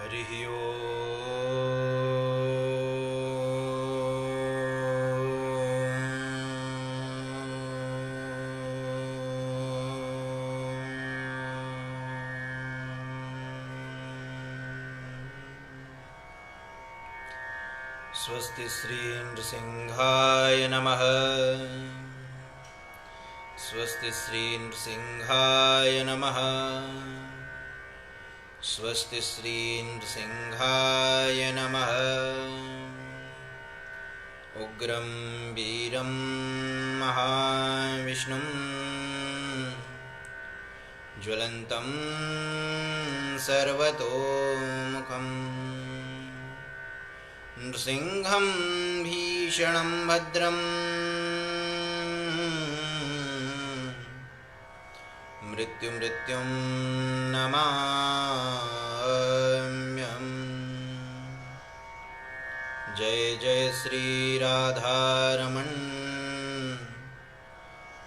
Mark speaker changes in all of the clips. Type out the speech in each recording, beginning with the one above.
Speaker 1: हरिः ओम्। स्वस्ति श्री नृसिंहाय नमः। स्वस्ति श्री नृसिंहाय नमः। स्वस्ति श्री नृसिंहाय नमः। उग्रं वीरं महाविष्णुं ज्वलन्तं सर्वतोमुखं नृसिंहं भीषणं भद्रं मृत्युं नमाम्यहम्। जय जय श्री राधारमण,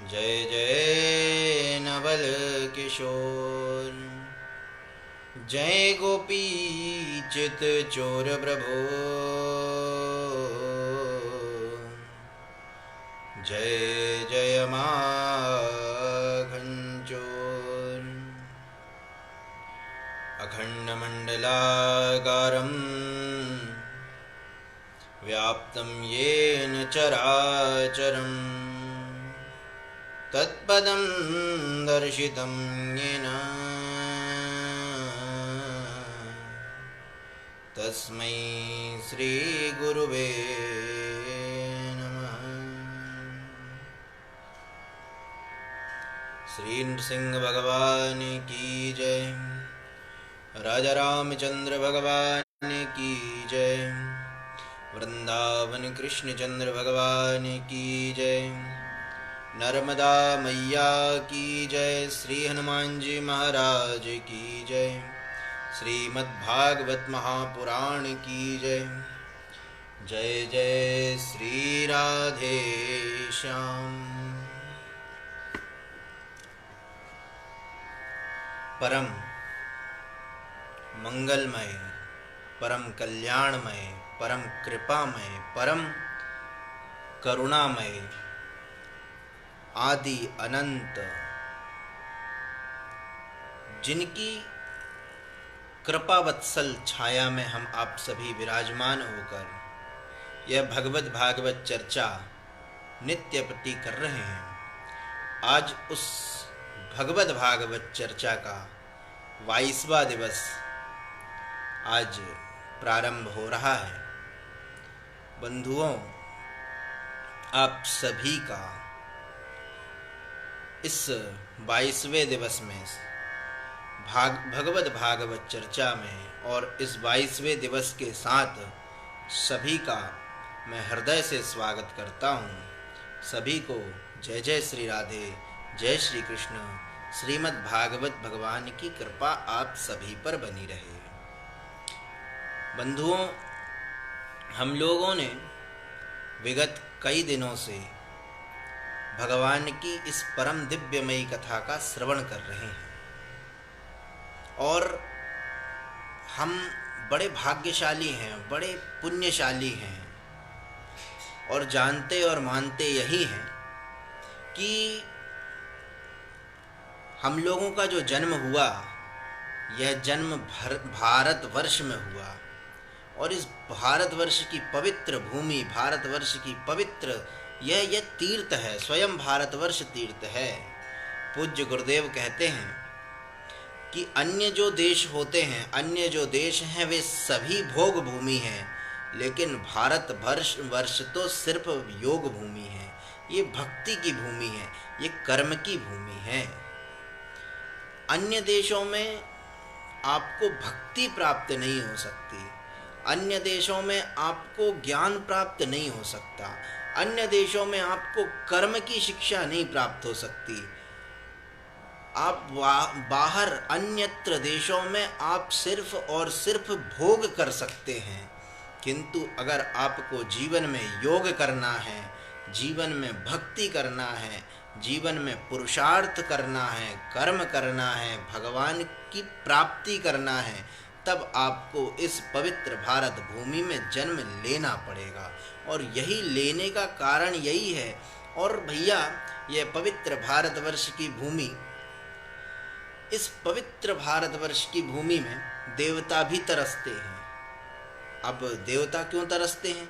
Speaker 1: जय जय नवल किशोर, जय गोपी चित चोर प्रभो, जय जय माखंचोर। अखंडमंडलाकारं व्याप्तं येन चराचरं तत्पदं दर्शितं येन तस्मै श्री गुरुवे नमः। श्री नृसिंह भगवान की जय। राजा रामचंद्र भगवान की जय। वृंदावन कृष्ण चंद्र भगवान की जय। नर्मदा मैया की जय। श्री हनुमान जी महाराज की जय। श्रीमद्भागवत महापुराण की जय। जय जय श्री राधे श्याम। परम मंगलमय, परम कल्याणमय, परम कृपामय, परम करुणामय, आदि अनंत, जिनकी कृपा वत्सल छाया में हम आप सभी विराजमान होकर यह भगवत भागवत चर्चा नित्य प्रति कर रहे हैं। आज उस भगवत भागवत चर्चा का 22वां दिवस आज प्रारंभ हो रहा है। बंधुओं, आप सभी का इस 22वें दिवस में भगवत भागवत चर्चा में और इस 22वें दिवस के साथ सभी का मैं हृदय से स्वागत करता हूँ। सभी को जय जय श्री राधे, जय श्री कृष्ण। श्रीमद् भागवत भगवान की कृपा आप सभी पर बनी रहे। बंधुओं, हम लोगों ने विगत कई दिनों से भगवान की इस परम दिव्यमयी कथा का श्रवण कर रहे हैं और हम बड़े भाग्यशाली हैं, बड़े पुण्यशाली हैं और जानते और मानते यही हैं कि हम लोगों का जो जन्म हुआ यह जन्म भारतवर्ष में हुआ और इस भारतवर्ष की पवित्र भूमि, भारतवर्ष की पवित्र यह तीर्थ है, स्वयं भारतवर्ष तीर्थ है। पूज्य गुरुदेव कहते हैं कि अन्य जो देश होते हैं, अन्य जो देश हैं, वे सभी भोग भूमि हैं, लेकिन भारतवर्ष तो सिर्फ योग भूमि है। ये भक्ति की भूमि है, ये कर्म की भूमि है। अन्य देशों में आपको भक्ति प्राप्त नहीं हो सकती, अन्य देशों में आपको ज्ञान प्राप्त नहीं हो सकता, अन्य देशों में आपको कर्म की शिक्षा नहीं प्राप्त हो सकती। आप बाहर अन्यत्र देशों में आप सिर्फ और सिर्फ भोग कर सकते हैं, किंतु अगर आपको जीवन में योग करना है, जीवन में भक्ति करना है, जीवन में पुरुषार्थ करना है, कर्म करना है, भगवान की प्राप्ति करना है, तब आपको इस पवित्र भारत भूमि में जन्म लेना पड़ेगा। और यही लेने का कारण यही है। और भैया, यह पवित्र भारतवर्ष की भूमि, इस पवित्र भारतवर्ष की भूमि में देवता भी तरसते हैं। अब देवता क्यों तरसते हैं?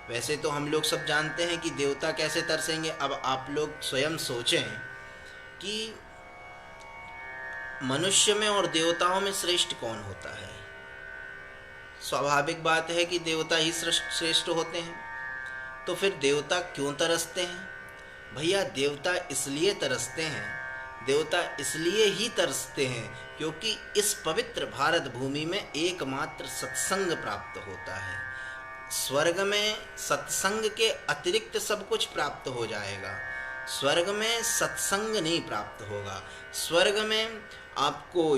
Speaker 1: वैसे तो हम लोग सब जानते हैं कि देवता कैसे तरसेंगे। अब आप लोग स्वयं सोचें कि मनुष्य में और देवताओं में श्रेष्ठ कौन होता है। स्वाभाविक बात है कि देवता ही श्रेष्ठ होते हैं। तो फिर देवता क्यों तरसते हैं? भैया, देवता इसलिए तरसते हैं, देवता इसलिए ही तरसते हैं क्योंकि इस पवित्र भारत भूमि में एकमात्र सत्संग प्राप्त होता है। स्वर्ग में सत्संग के अतिरिक्त सब कुछ प्राप्त हो जाएगा, स्वर्ग में सत्संग नहीं प्राप्त होगा। स्वर्ग में आपको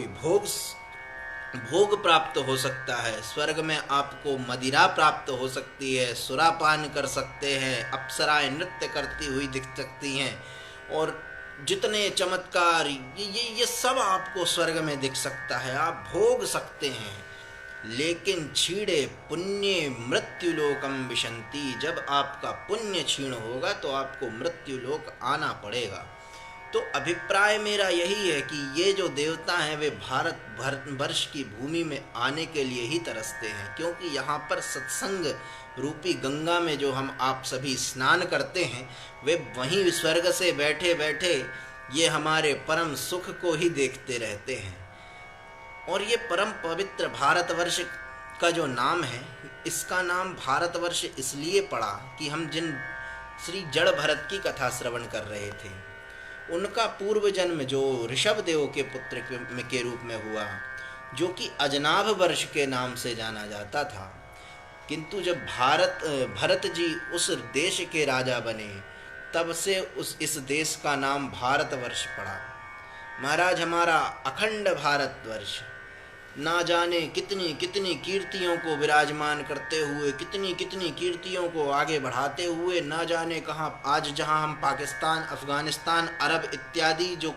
Speaker 1: भोग प्राप्त हो सकता है, स्वर्ग में आपको मदिरा प्राप्त हो सकती है, सुरापान कर सकते हैं, अप्सराएं नृत्य करती हुई दिख सकती हैं, और जितने चमत्कार ये सब आपको स्वर्ग में दिख सकता है, आप भोग सकते हैं। लेकिन क्षीणे पुण्य मृत्युलोकम विशंति, जब आपका पुण्य क्षीण होगा तो आपको मृत्युलोक आना पड़ेगा। तो अभिप्राय मेरा यही है कि ये जो देवता हैं वे भारत वर्ष की भूमि में आने के लिए ही तरसते हैं, क्योंकि यहाँ पर सत्संग रूपी गंगा में जो हम आप सभी स्नान करते हैं, वे वहीं स्वर्ग से बैठे बैठे ये हमारे परम सुख को ही देखते रहते हैं। और ये परम पवित्र भारतवर्ष का जो नाम है, इसका नाम भारतवर्ष इसलिए पड़ा कि हम जिन श्री जड़ भरत की कथा श्रवण कर रहे थे, उनका पूर्व जन्म जो ऋषभ देव के पुत्र के रूप में हुआ, जो कि अजनाभ वर्ष के नाम से जाना जाता था, किंतु जब भरत जी उस देश के राजा बने, तब से इस देश का नाम भारतवर्ष पड़ा। महाराज, हमारा अखंड भारतवर्ष ना जाने कितनी कितनी कीर्तियों को विराजमान करते हुए, कितनी कितनी कीर्तियों को आगे बढ़ाते हुए, ना जाने कहाँ आज जहाँ हम पाकिस्तान, अफगानिस्तान, अरब इत्यादि जो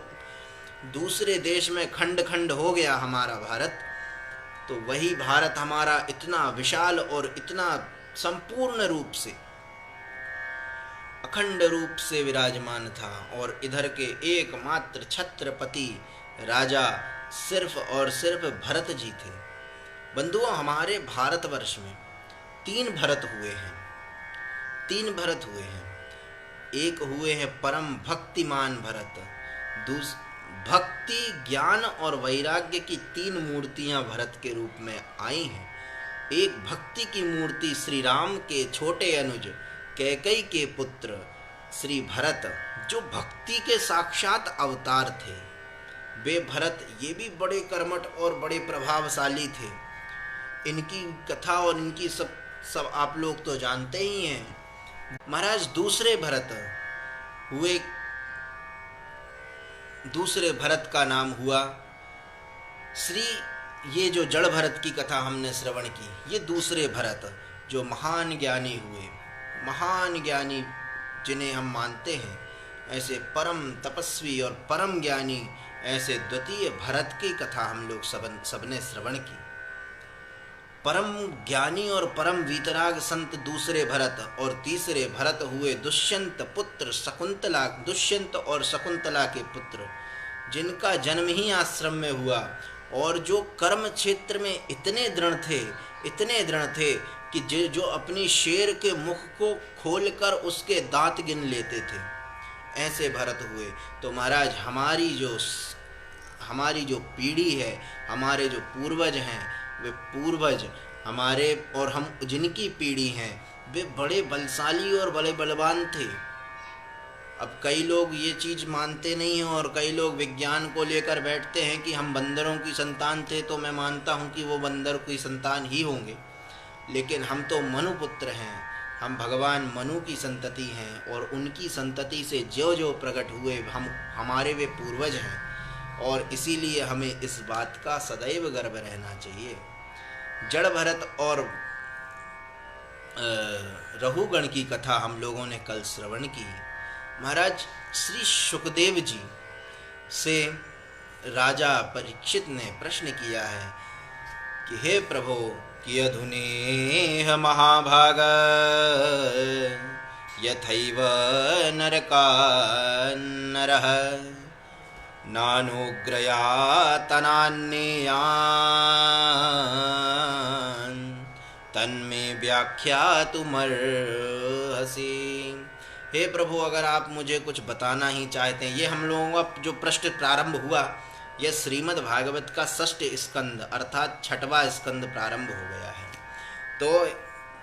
Speaker 1: दूसरे देश में खंड खंड हो गया हमारा भारत, तो वही भारत हमारा इतना विशाल और इतना संपूर्ण रूप से, अखंड रूप से विराजमान था। और इधर के एकमात्र छत्रपति राजा सिर्फ और सिर्फ भरत जी थे। बंधुओं, हमारे भारतवर्ष में तीन भरत हुए हैं। एक हुए हैं परम भक्तिमान भरत, भक्ति, ज्ञान और वैराग्य की तीन मूर्तियां भरत के रूप में आई हैं। एक भक्ति की मूर्ति श्री राम के छोटे अनुज कैकेयी के पुत्र श्री भरत, जो भक्ति के साक्षात अवतार थे। वे भरत ये भी बड़े कर्मठ और बड़े प्रभावशाली थे। इनकी कथा और इनकी सब आप लोग तो जानते ही हैं। महाराज, दूसरे भरत का नाम हुआ श्री, ये जो जड़ भरत की कथा हमने श्रवण की, ये दूसरे भरत जो महान ज्ञानी हुए, महान ज्ञानी जिन्हें हम मानते हैं, ऐसे परम तपस्वी और परम ज्ञानी, ऐसे द्वितीय भरत की कथा हम लोग सबने श्रवण की। परम ज्ञानी और परम वीतराग संत दूसरे भरत, और तीसरे भरत हुए दुष्यंत और शकुंतला के पुत्र, जिनका जन्म ही आश्रम में हुआ, और जो कर्म क्षेत्र में इतने दृढ़ थे कि जो अपनी शेर के मुख को खोलकर उसके दांत गिन लेते थे, ऐसे भरत हुए। तो महाराज, हमारी जो पीढ़ी है, हमारे जो पूर्वज हैं, वे पूर्वज हमारे और हम जिनकी पीढ़ी हैं, वे बड़े बलशाली और बड़े बलवान थे। अब कई लोग ये चीज़ मानते नहीं हैं, और कई लोग विज्ञान को लेकर बैठते हैं कि हम बंदरों की संतान थे, तो मैं मानता हूँ कि वो बंदर की संतान ही होंगे, लेकिन हम तो मनुपुत्र हैं, हम भगवान मनु की संतति हैं, और उनकी संतति से जो जो प्रकट हुए हमारे वे पूर्वज हैं। और इसीलिए हमें इस बात का सदैव गर्व रहना चाहिए। जड़ भरत और रहुगण की कथा हम लोगों ने कल श्रवण की। महाराज, श्री शुकदेव जी से राजा परीक्षित ने प्रश्न किया है कि हे प्रभो कियधुनेह महाभाग यथैव नरका नरः नानुग्रयातनान्ययान् तन्मे व्याख्यातुमर्हसि। हे प्रभु, अगर आप मुझे कुछ बताना ही चाहते हैं, ये हम लोगों का जो प्रश्न प्रारंभ हुआ, यह श्रीमद् भागवत का 6ठ स्कंद अर्थात 6वां स्कंद प्रारंभ हो गया है। तो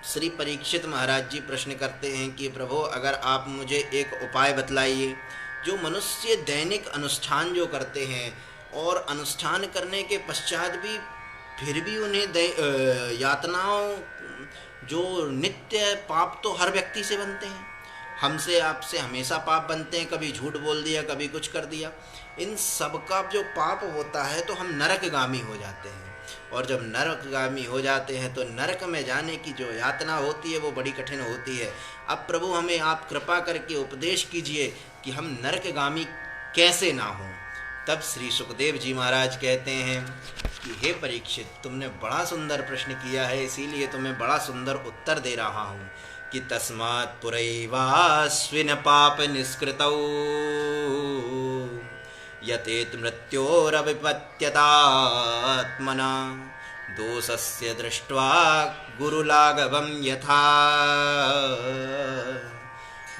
Speaker 1: श्री परीक्षित महाराज जी प्रश्न करते हैं कि प्रभु, अगर आप मुझे एक उपाय बतलाइए, जो मनुष्य दैनिक अनुष्ठान जो करते हैं और अनुष्ठान करने के पश्चात भी फिर भी उन्हें यातनाओं, जो नित्य पाप तो हर व्यक्ति से बनते हैं, हमसे आपसे हमेशा पाप बनते हैं, कभी झूठ बोल दिया, कभी कुछ कर दिया, इन सब का जो पाप होता है तो हम नरकगामी हो जाते हैं। और जब नरकगामी हो जाते हैं तो नरक में जाने की जो यातना होती है वो बड़ी कठिन होती है। अब प्रभु, हमें आप कृपा करके उपदेश कीजिए कि हम नरकगामी कैसे ना हों। तब श्री सुखदेव जी महाराज कहते हैं कि हे परीक्षित, तुमने बड़ा सुंदर प्रश्न किया है, इसीलिए तुम्हें बड़ा सुंदर उत्तर दे रहा हूँ कि तस्मात् पुरैवास्विन पाप निष्कृतौ यतेत मृत्योरविपत्यतात्मना दोषस्य दृष्ट्वा गुरुलाघवं यथा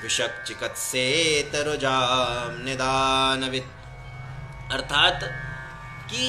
Speaker 1: विषक्चिकत्सेत रुजाम निदानवित्। अर्थात कि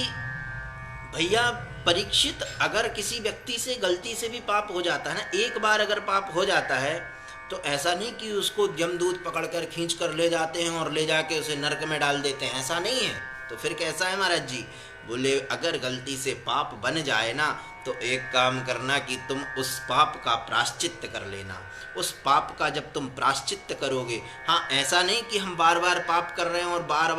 Speaker 1: भैया परीक्षित, अगर किसी व्यक्ति से गलती से भी पाप हो जाता है ना, एक बार अगर पाप हो जाता है तो ऐसा नहीं कि उसको यमदूत पकड़कर खींच कर ले जाते हैं और ले जाके उसे नरक में डाल देते हैं, ऐसा नहीं है। तो फिर कैसा है महाराज जी? बोले, अगर गलती से पाप बन जाए ना तो एक काम करना कि तुम उस पाप का प्रायश्चित्त कर लेना। उस पाप का जब तुम प्रायश्चित्त करोगे, हाँ, ऐसा नहीं कि हम बार बार पाप कर रहे हैं और बार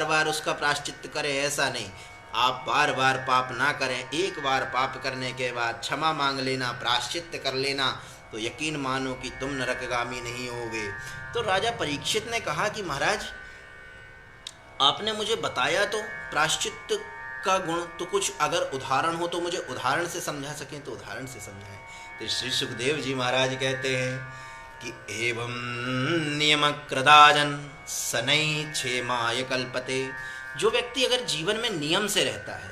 Speaker 1: बार उसका प्रायश्चित्त करें, ऐसा नहीं। आप बार बार पाप ना करें, एक बार पाप करने के बाद क्षमा मांग लेना, प्रायश्चित्त कर लेना, तो यकीन मानो कि तुम नरकगामी नहीं होगे। तो राजा परीक्षित ने कहा कि महाराज, आपने मुझे बताया तो प्रायश्चित्त का गुण, तो कुछ अगर उदाहरण हो तो मुझे उदाहरण से समझा सकें तो उदाहरण से समझाएं। तो श्री सुखदेव जी महाराज कहते हैं कि एवं नियम कृदाजन सनई क्षेमाय कल्पते। जो व्यक्ति अगर जीवन में नियम से रहता है,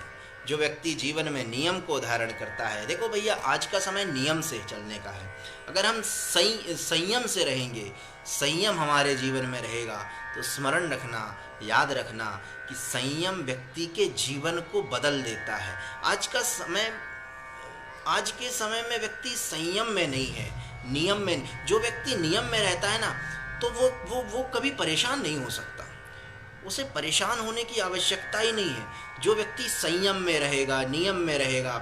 Speaker 1: जो व्यक्ति जीवन में नियम को धारण करता है, देखो भैया, आज का समय नियम से चलने का है। अगर हम संयम से रहेंगे, संयम हमारे जीवन में रहेगा, तो स्मरण रखना, याद रखना कि संयम व्यक्ति के जीवन को बदल देता है। आज के समय में व्यक्ति संयम में नहीं है, नियम में। जो व्यक्ति नियम में रहता है ना, तो वो कभी परेशान नहीं हो सकता, उसे परेशान होने की आवश्यकता ही नहीं है। जो व्यक्ति संयम में रहेगा, नियम में रहेगा,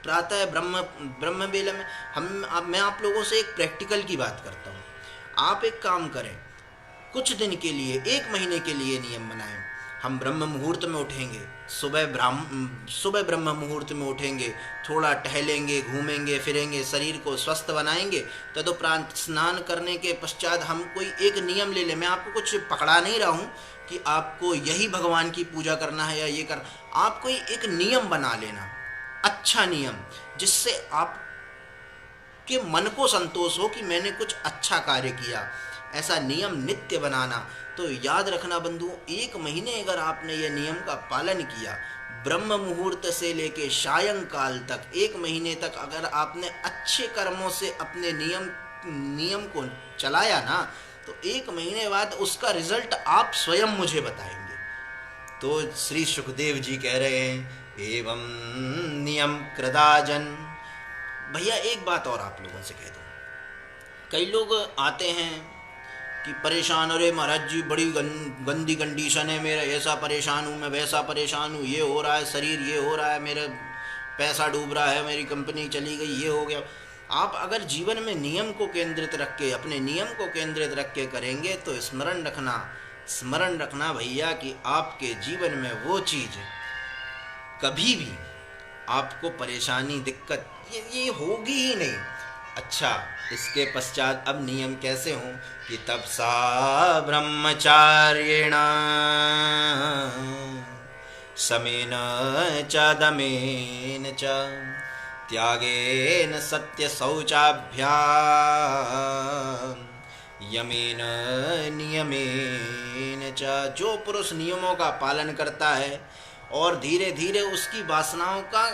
Speaker 1: प्रातः ब्रह्म बेला में मैं आप लोगों से एक प्रैक्टिकल की बात करता हूँ। आप एक काम करें, कुछ दिन के लिए, 1 महीने के लिए नियम बनाएं। हम ब्रह्म मुहूर्त में उठेंगे, सुबह ब्रह्म मुहूर्त में उठेंगे, थोड़ा टहलेंगे, घूमेंगे फिरेंगे, शरीर को स्वस्थ बनाएंगे। तदुपरांत स्नान करने के पश्चात हम कोई एक नियम ले लें। मैं आपको कुछ पकड़ा नहीं रहा हूँ कि आपको यही भगवान की पूजा करना है या ये कर, आप कोई एक नियम बना लेना, अच्छा नियम, जिससे आप के मन को संतोष हो कि मैंने कुछ अच्छा कार्य किया। ऐसा नियम नित्य बनाना। तो याद रखना बंधु, 1 महीने अगर आपने ये नियम का पालन किया, ब्रह्म मुहूर्त से लेके सायंकाल तक 1 महीने तक अगर आपने अच्छे कर्मों से अपने नियम को चलाया ना, तो 1 महीने बाद उसका रिजल्ट आप स्वयं मुझे बताएंगे। तो श्री सुखदेव जी कह रहे हैं एवं नियम कृदाजन। भैया एक बात और आप लोगों से कह दूं, कई लोग आते हैं कि परेशान, अरे महाराज जी बड़ी गंदी कंडीशन है, मेरा ऐसा परेशान हूँ, मैं वैसा परेशान हूँ, ये हो रहा है, शरीर ये हो रहा है, मेरा पैसा डूब रहा है, मेरी कंपनी चली गई, ये हो गया। आप अगर जीवन में नियम को केंद्रित रख के, अपने नियम को केंद्रित रख के करेंगे तो स्मरण रखना भैया कि आपके जीवन में वो चीज़ कभी भी आपको परेशानी, दिक्कत ये होगी ही नहीं। अच्छा, इसके पश्चात अब नियम कैसे हों कि तपसा ब्रह्मचार्येण समेन च दमेन च त्यागेन सत्य शौचाभ्याम यमेन नियमेन च। जो पुरुष नियमों का पालन करता है और धीरे धीरे उसकी वासनाओं का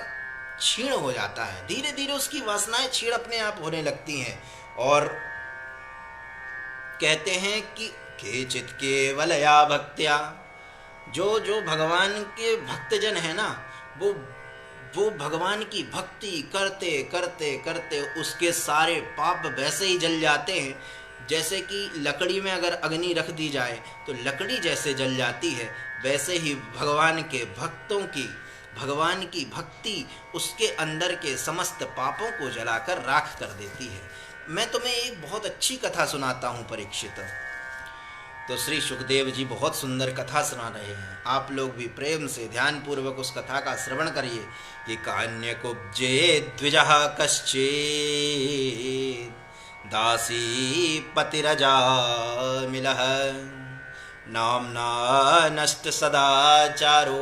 Speaker 1: क्षीण हो जाता है, धीरे धीरे उसकी वासनाएं क्षीण अपने आप होने लगती हैं। और कहते हैं कि केचित केवलया भक्त्या, जो जो भगवान के भक्तजन है ना, वो भगवान की भक्ति करते करते करते उसके सारे पाप वैसे ही जल जाते हैं जैसे कि लकड़ी में अगर अग्नि रख दी जाए तो लकड़ी जैसे जल जाती है, वैसे ही भगवान के भक्तों की, भगवान की भक्ति उसके अंदर के समस्त पापों को जलाकर राख कर देती है। मैं तुम्हें एक बहुत अच्छी कथा सुनाता हूँ परीक्षित। तो श्री सुखदेव जी बहुत सुंदर कथा सुना रहे हैं, आप लोग भी प्रेम से ध्यान पूर्वक उस कथा का श्रवण करिए। कि कान्यकुब्जे द्विजः कश्चित् दासी पतिरजामिलः नाम्ना नष्ट सदाचारो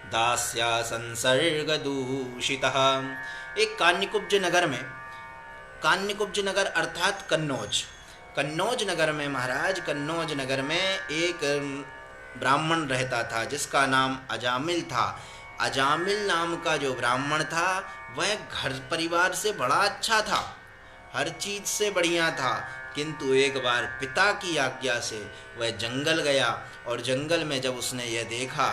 Speaker 1: दास्या संसर्ग दूषितः। एक कान्यकुब्ज नगर में, कान्यकुब्ज नगर अर्थात कन्नौज, कन्नौज नगर में महाराज, कन्नौज नगर में एक ब्राह्मण रहता था जिसका नाम अजामिल था। अजामिल नाम का जो ब्राह्मण था वह घर परिवार से बड़ा अच्छा था, हर चीज़ से बढ़िया था, किंतु एक बार पिता की आज्ञा से वह जंगल गया और जंगल में जब उसने यह देखा,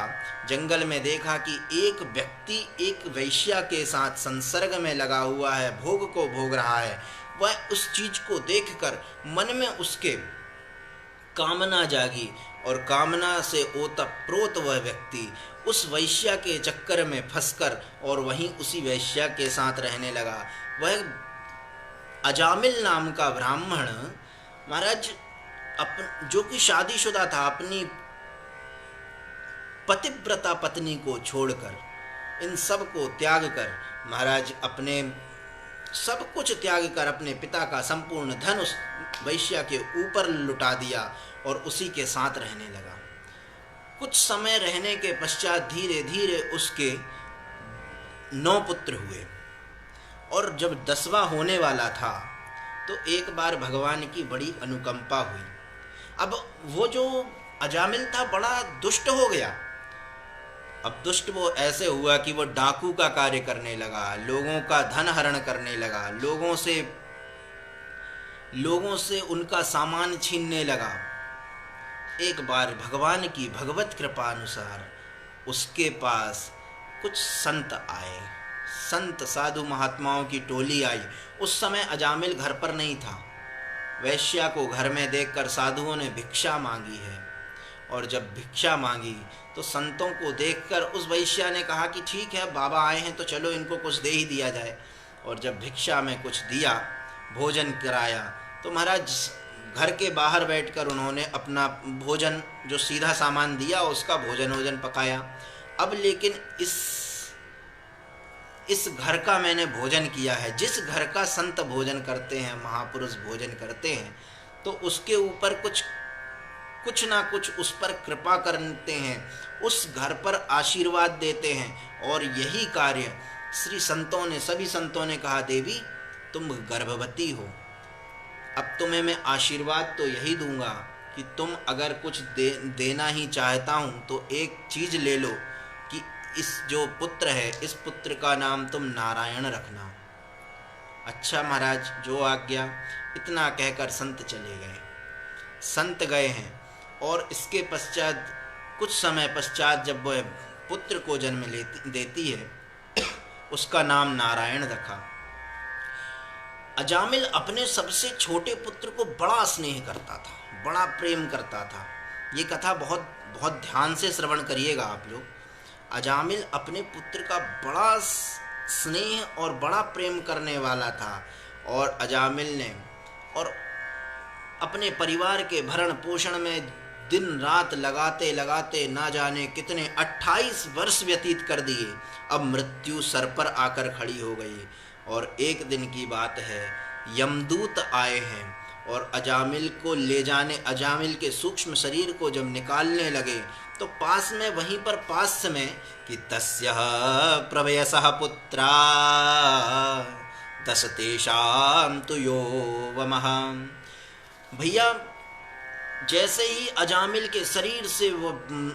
Speaker 1: जंगल में देखा कि एक व्यक्ति एक वैश्या के साथ संसर्ग में लगा हुआ है, भोग को भोग रहा है, वह उस चीज को देखकर मन में उसके कामना जागी और कामना से ओतप्रोत वह व्यक्ति उस वैश्या के चक्कर में फंसकर और वहीं उसी वैश्या के साथ रहने लगा। वह अजामिल नाम का ब्राह्मण महाराज जो कि शादीशुदा था, अपनी पतिव्रता पत्नी को छोड़कर, इन सब को त्याग कर महाराज, अपने सब कुछ त्याग कर अपने पिता का संपूर्ण धन उस वैश्या के ऊपर लुटा दिया और उसी के साथ रहने लगा। कुछ समय रहने के पश्चात धीरे धीरे उसके 9 पुत्र हुए और जब 10वां होने वाला था तो एक बार भगवान की बड़ी अनुकंपा हुई। अब वो जो अजामिल था बड़ा दुष्ट हो गया। अब दुष्ट वो ऐसे हुआ कि वो डाकू का कार्य करने लगा, लोगों का धन हरण करने लगा, लोगों से उनका सामान छीनने लगा। एक बार भगवान की भगवत कृपा अनुसार उसके पास कुछ संत आए, संत साधु महात्माओं की टोली आई। उस समय अजामिल घर पर नहीं था। वैश्या को घर में देखकर साधुओं ने भिक्षा मांगी है और जब भिक्षा मांगी तो संतों को देखकर उस वैश्या ने कहा कि ठीक है, बाबा आए हैं तो चलो इनको कुछ दे ही दिया जाए। और जब भिक्षा में कुछ दिया, भोजन कराया, तो महाराज घर के बाहर बैठकर उन्होंने अपना भोजन जो सीधा सामान दिया उसका भोजन पकाया। अब लेकिन इस घर का मैंने भोजन किया है, जिस घर का संत भोजन करते हैं, महापुरुष भोजन करते हैं, तो उसके ऊपर कुछ ना कुछ उस पर कृपा करते हैं, उस घर पर आशीर्वाद देते हैं। और यही कार्य श्री संतों ने, सभी संतों ने कहा, देवी तुम गर्भवती हो, अब तुम्हें मैं आशीर्वाद तो यही दूंगा कि तुम अगर कुछ देना ही चाहता हूँ तो एक चीज़ ले लो कि इस जो पुत्र है, इस पुत्र का नाम तुम नारायण रखना। अच्छा महाराज, जो आज्ञा। इतना कहकर संत चले गए। संत गए हैं और इसके पश्चात, कुछ समय पश्चात, जब वह पुत्र को जन्म देती है, उसका नाम नारायण रखा। अजामिल अपने सबसे छोटे पुत्र को बड़ा स्नेह करता था, बड़ा प्रेम करता था। ये कथा बहुत बहुत ध्यान से श्रवण करिएगा आप लोग। अजामिल अपने पुत्र का बड़ा स्नेह और बड़ा प्रेम करने वाला था और अजामिल ने और अपने परिवार के भरण पोषण में दिन रात लगाते लगाते ना जाने कितने 28 वर्ष व्यतीत कर दिए। अब मृत्यु सर पर आकर खड़ी हो गई और एक दिन की बात है, यमदूत आए हैं और अजामिल को ले जाने, अजामिल के सूक्ष्म शरीर को जब निकालने लगे तो पास में, वहीं पर पास में कि तस्यः प्रवयसः पुत्रा दश तेषां तु यो वमः। भैया जैसे ही अजामिल के शरीर से वो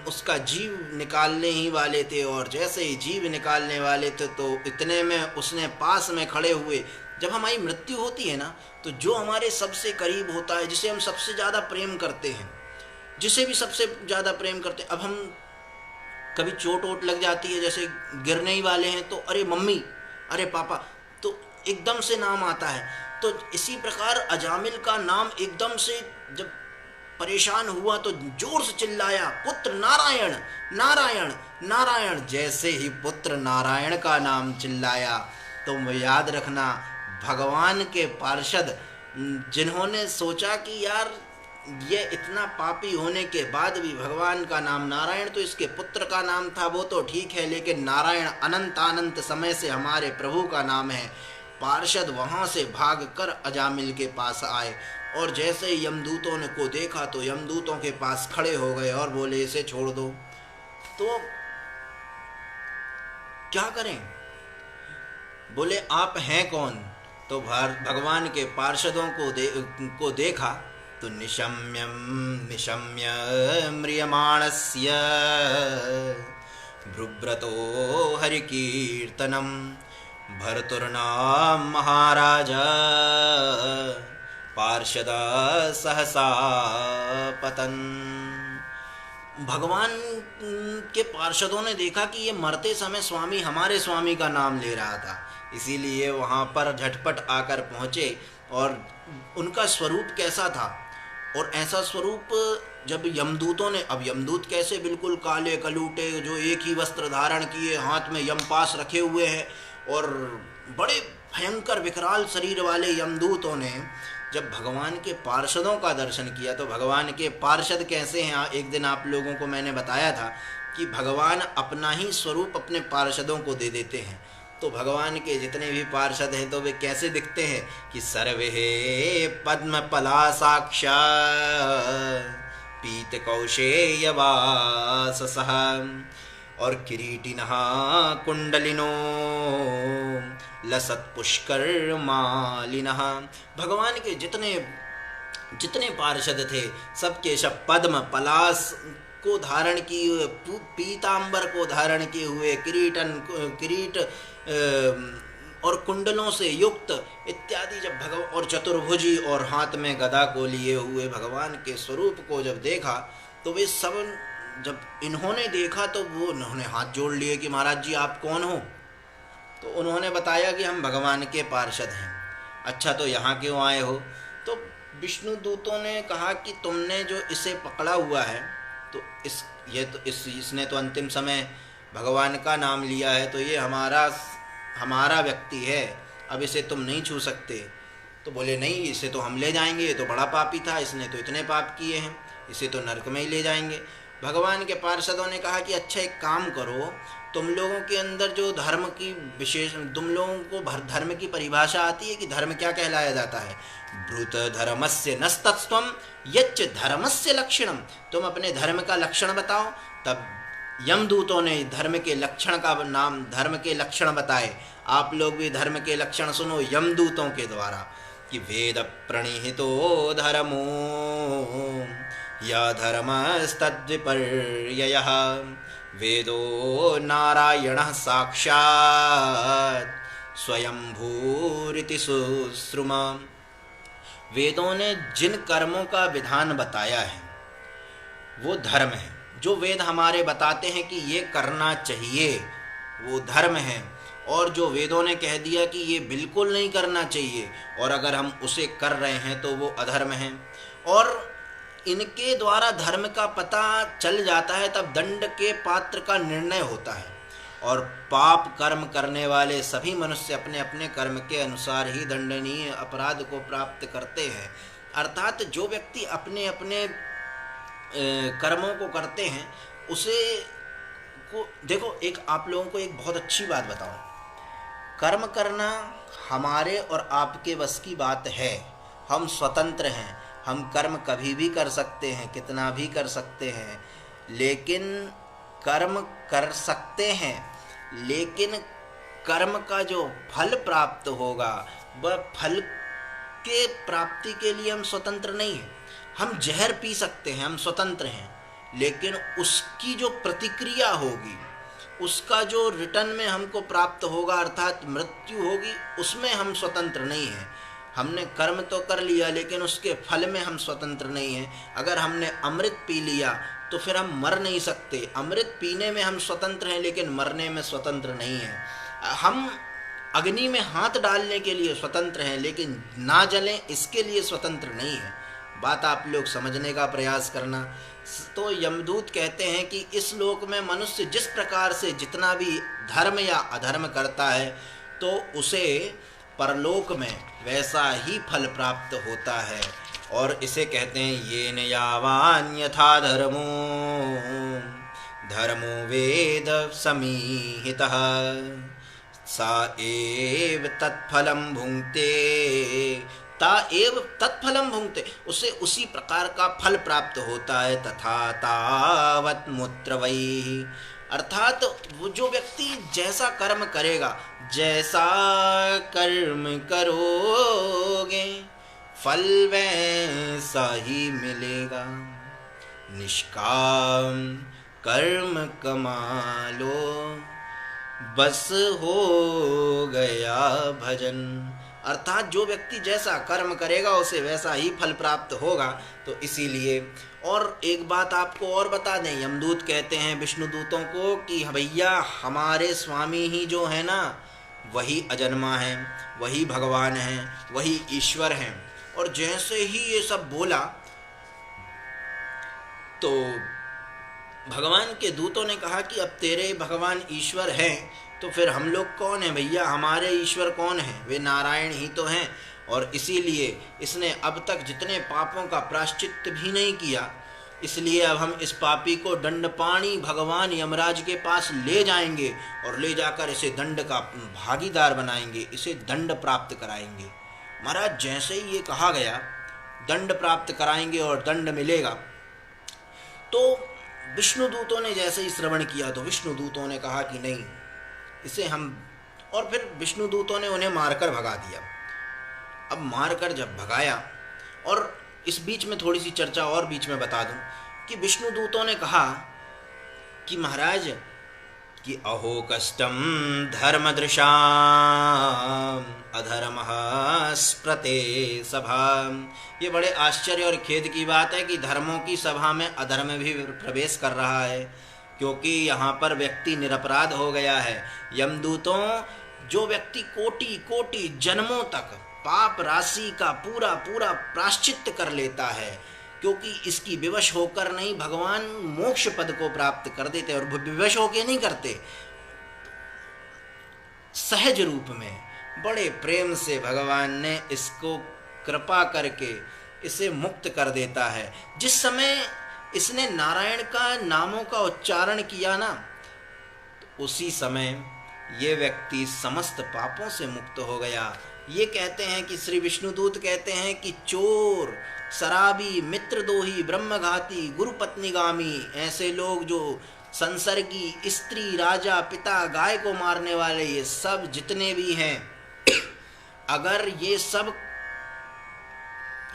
Speaker 1: उसका जीव निकालने ही वाले थे, और जैसे ही जीव निकालने वाले थे तो इतने में उसने पास में खड़े हुए, जब हमारी मृत्यु होती है ना, तो जो हमारे सबसे करीब होता है, जिसे हम सबसे ज़्यादा प्रेम करते हैं, जिसे भी सबसे ज़्यादा प्रेम करते हैं, अब हम कभी चोट वोट लग जाती है, जैसे गिरने ही वाले हैं, तो अरे मम्मी, अरे पापा, तो एकदम से नाम आता है। तो इसी प्रकार अजामिल का नाम एकदम से जब परेशान हुआ तो जोर से चिल्लाया, पुत्र नारायण नारायण नारायण। जैसे ही पुत्र नारायण का नाम चिल्लाया तो याद रखना, भगवान के पार्षद जिन्होंने सोचा कि यार ये इतना पापी होने के बाद भी भगवान का नाम नारायण, तो इसके पुत्र का नाम था वो तो ठीक है, लेकिन नारायण अनंत अनंत समय से हमारे प्रभु का नाम है। पार्षद वहाँ से भागकर अजामिल के पास आए, और जैसे ही यमदूतों ने को देखा तो यमदूतों के पास खड़े हो गए और बोले इसे छोड़ दो। तो क्या करें? बोले आप हैं कौन? तो भगवान के पार्षदों को देखा तो निशम्यम निशम्य म्रियमाणस्य भ्रुव्रतो हरिकीर्तनम भर्तुर्नाम महाराज पार्षद सहसा पतन। भगवान के पार्षदों ने देखा कि ये मरते समय स्वामी, हमारे स्वामी का नाम ले रहा था, इसीलिए वहाँ पर झटपट आकर पहुँचे। और उनका स्वरूप कैसा था, और ऐसा स्वरूप जब यमदूतों ने, अब यमदूत कैसे, बिल्कुल काले कलूटे, जो एक ही वस्त्र धारण किए, हाथ में यमपास रखे हुए हैं, और बड़े भयंकर विकराल शरीर वाले यमदूतों ने जब भगवान के पार्षदों का दर्शन किया, तो भगवान के पार्षद कैसे हैं, एक दिन आप लोगों को मैंने बताया था कि भगवान अपना ही स्वरूप अपने पार्षदों को दे देते हैं। तो भगवान के जितने भी पार्षद हैं तो वे कैसे दिखते हैं कि सर्वे पद्म पलासाक्षा पीत कौशेय वाससः और किरीटिनः कुंडलिनो लसत पुष्कर मालिनः। भगवान के जितने पार्षद थे सबके सब पद्म पलास को धारण किए हुए, पीतांबर को धारण किए हुए, किरीट और कुंडलों से युक्त इत्यादि, जब भगवान और चतुर्भुजी और हाथ में गदा को लिए हुए भगवान के स्वरूप को जब देखा तो वे सब, जब इन्होंने देखा तो वो उन्होंने हाथ जोड़ लिए कि महाराज जी आप कौन हो? तो उन्होंने बताया कि हम भगवान के पार्षद हैं। अच्छा तो यहाँ क्यों आए हो? तो विष्णु दूतों ने कहा कि तुमने जो इसे पकड़ा हुआ है, तो इसने तो अंतिम समय भगवान का नाम लिया है, तो ये हमारा व्यक्ति है, अब इसे तुम नहीं छू सकते। तो बोले नहीं, इसे तो हम ले जाएंगे, ये तो बड़ा पापी था, इसने तो इतने पाप किए हैं, इसे तो नरक में ही ले जाएंगे। भगवान के पार्षदों ने कहा कि अच्छा एक काम करो, तुम लोगों के अंदर जो धर्म की विशेष, तुम लोगों को धर्म की परिभाषा आती है कि धर्म क्या कहलाया जाता है? ब्रूत धर्मस्य नस्तत्स्वम यच्च धर्मस्य लक्षणम। तुम अपने धर्म का लक्षण बताओ। तब यमदूतों ने धर्म के लक्षण का नाम, धर्म के लक्षण बताए। आप लोग भी धर्म के लक्षण सुनो यमदूतों के द्वारा कि वेद प्रणिहितो धर्मो या धर्मस्तद्विपर्ययः वेदो नारायणः साक्षात् स्वयंभूरिति सुश्रुम। वेदों ने जिन कर्मों का विधान बताया है वो धर्म है। जो वेद हमारे बताते हैं कि ये करना चाहिए वो धर्म है, और जो वेदों ने कह दिया कि ये बिल्कुल नहीं करना चाहिए और अगर हम उसे कर रहे हैं तो वो अधर्म है। और इनके द्वारा धर्म का पता चल जाता है, तब दंड के पात्र का निर्णय होता है। और पाप कर्म करने वाले सभी मनुष्य अपने अपने कर्म के अनुसार ही दंडनीय अपराध को प्राप्त करते हैं। अर्थात जो व्यक्ति अपने अपने कर्मों को करते हैं उसे को देखो, एक आप लोगों को एक बहुत अच्छी बात बताऊं, कर्म करना हमारे और आपके बस की बात है। हम स्वतंत्र हैं, हम कर्म कभी भी कर सकते हैं, कितना भी कर सकते हैं, लेकिन कर्म कर सकते हैं, लेकिन कर्म का जो फल प्राप्त होगा वह फल के प्राप्ति के लिए हम स्वतंत्र नहीं हैं। हम जहर पी सकते हैं, हम स्वतंत्र हैं, लेकिन उसकी जो प्रतिक्रिया होगी, उसका जो रिटर्न में हमको प्राप्त होगा अर्थात मृत्यु होगी, उसमें हम स्वतंत्र नहीं हैं। हमने कर्म तो कर लिया लेकिन उसके फल में हम स्वतंत्र नहीं हैं। अगर हमने अमृत पी लिया तो फिर हम मर नहीं सकते। अमृत पीने में हम स्वतंत्र हैं लेकिन मरने में स्वतंत्र नहीं हैं। हम अग्नि में हाथ डालने के लिए स्वतंत्र हैं लेकिन ना जलें इसके लिए स्वतंत्र नहीं है। बात आप लोग समझने का प्रयास करना। तो यमदूत कहते हैं कि इस लोक में मनुष्य जिस प्रकार से जितना भी धर्म या अधर्म करता है तो उसे परलोक में वैसा ही फल प्राप्त होता है। और इसे कहते हैं येन यावान यथा धर्मो धर्मो वेद समीहितः सा एव तत्फलम भुंक्ते ता एव तत्फलम भुंक्ते, उसे उसी प्रकार का फल प्राप्त होता है। तथा तावत मूत्रवैः, अर्थात वो जो व्यक्ति जैसा कर्म करेगा, जैसा कर्म करोगे फल वैसा ही मिलेगा। निष्काम कर्म कमालो बस हो गया भजन, अर्थात जो व्यक्ति जैसा कर्म करेगा उसे वैसा ही फल प्राप्त होगा। तो इसीलिए और एक बात आपको और बता दें, यमदूत कहते हैं विष्णु दूतों को कि भैया हमारे स्वामी ही जो है ना वही अजन्मा है, वही भगवान हैं, वही ईश्वर हैं। और जैसे ही ये सब बोला तो भगवान के दूतों ने कहा कि अब तेरे भगवान ईश्वर हैं तो फिर हम लोग कौन हैं भैया, हमारे ईश्वर कौन हैं, वे नारायण ही तो हैं। और इसीलिए इसने अब तक जितने पापों का प्रायश्चित भी नहीं किया, इसलिए अब हम इस पापी को दंडपाणी भगवान यमराज के पास ले जाएंगे और ले जाकर इसे दंड का भागीदार बनाएंगे, इसे दंड प्राप्त कराएंगे। महाराज जैसे ही ये कहा गया दंड प्राप्त कराएंगे और दंड मिलेगा, तो विष्णुदूतों ने जैसे ही श्रवण किया तो विष्णुदूतों ने कहा कि नहीं इसे हम, और फिर विष्णुदूतों ने उन्हें मारकर भगा दिया। अब मारकर जब भगाया, और इस बीच में थोड़ी सी चर्चा और बीच में बता दूं कि विष्णुदूतों ने कहा कि महाराज कि अहो कष्टम धर्मदृशाम अधर्मः स्प्रते सभा, ये बड़े आश्चर्य और खेद की बात है कि धर्मों की सभा में अधर्म भी प्रवेश कर रहा है, क्योंकि यहाँ पर व्यक्ति निरपराध हो गया है। यमदूतों, जो व्यक्ति कोटि कोटि जन्मों तक पाप राशि का पूरा पूरा प्रायश्चित कर लेता है, क्योंकि इसकी विवश होकर नहीं भगवान मोक्ष पद को प्राप्त कर देते, और विवश होकर नहीं करते, सहज रूप में बड़े प्रेम से भगवान ने इसको कृपा करके इसे मुक्त कर देता है। जिस समय इसने नारायण का नामों का उच्चारण किया ना, तो उसी समय ये व्यक्ति समस्त पापों से मुक्त हो गया। ये कहते हैं कि श्री विष्णुदूत कहते हैं कि चोर, शराबी, मित्रद्रोही, ब्रह्मघाती, गुरुपत्नीगामी, ऐसे लोग जो संसर्गी, स्त्री, राजा, पिता, गाय को मारने वाले, ये सब जितने भी हैं, अगर ये सब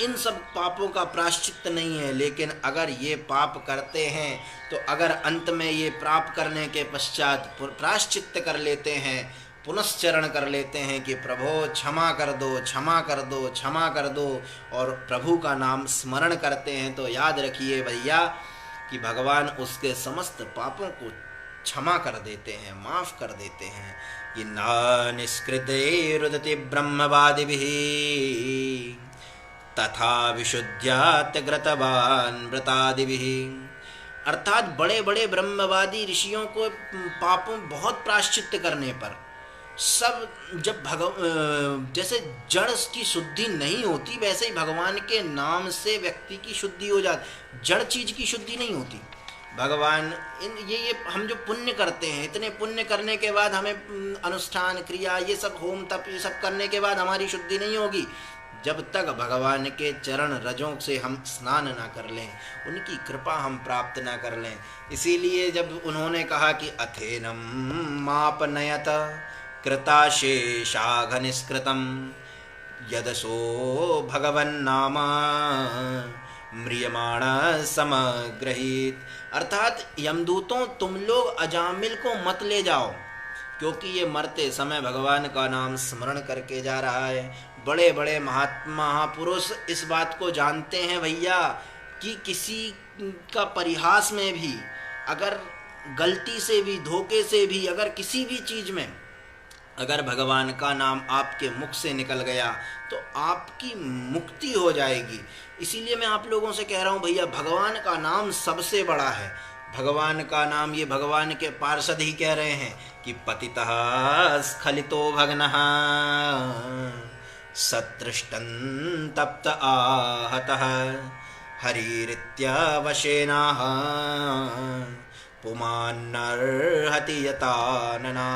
Speaker 1: इन सब पापों का प्रायश्चित नहीं है, लेकिन अगर ये पाप करते हैं तो अगर अंत में ये प्राप्त करने के पश्चात प्रायश्चित कर लेते हैं, पुनश्चरण कर लेते हैं कि प्रभो क्षमा कर दो, क्षमा कर दो, क्षमा कर दो, और प्रभु का नाम स्मरण करते हैं, तो याद रखिए भैया कि भगवान उसके समस्त पापों को क्षमा कर देते हैं, माफ कर देते हैं। कि ना निष्कृते ब्रह्मवादिभिः तथा विशुद्ध्यात्यग्रतवान व्रतादिभिः, अर्थात बड़े बड़े ब्रह्मवादी ऋषियों को पापों बहुत प्रायश्चित करने पर सब, जब जैसे जड़ की शुद्धि नहीं होती वैसे ही भगवान के नाम से व्यक्ति की शुद्धि हो जाती, जड़ चीज की शुद्धि नहीं होती। भगवान ये हम जो पुण्य करते हैं, इतने पुण्य करने के बाद हमें अनुष्ठान क्रिया ये सब होम तप ये सब करने के बाद हमारी शुद्धि नहीं होगी। जब तक भगवान के चरण रजों से हम स्नान ना कर लें, उनकी कृपा हम प्राप्त ना कर लें। इसीलिए जब उन्होंने कहा कि अथेनम मापनयत कृताशेषाघ निष्कृतम यदसो भगवन्नाम म्रियमाण समग्रहीत, अर्थात यमदूतों तुम लोग अजामिल को मत ले जाओ, क्योंकि ये मरते समय भगवान का नाम स्मरण करके जा रहा है। बड़े बड़े महापुरुष इस बात को जानते हैं भैया कि किसी का परिहास में भी, अगर गलती से भी, धोखे से भी, अगर किसी भी चीज़ में अगर भगवान का नाम आपके मुख से निकल गया तो आपकी मुक्ति हो जाएगी। इसीलिए मैं आप लोगों से कह रहा हूँ भैया, भगवान का नाम सबसे बड़ा है। भगवान का नाम, ये भगवान के पार्षद ही कह रहे हैं कि पतितः स्खलितो भग्नः सतृष्टं तप्त आहतः हरिरित्यवशेनाः पुमान्नर्हति यतानना,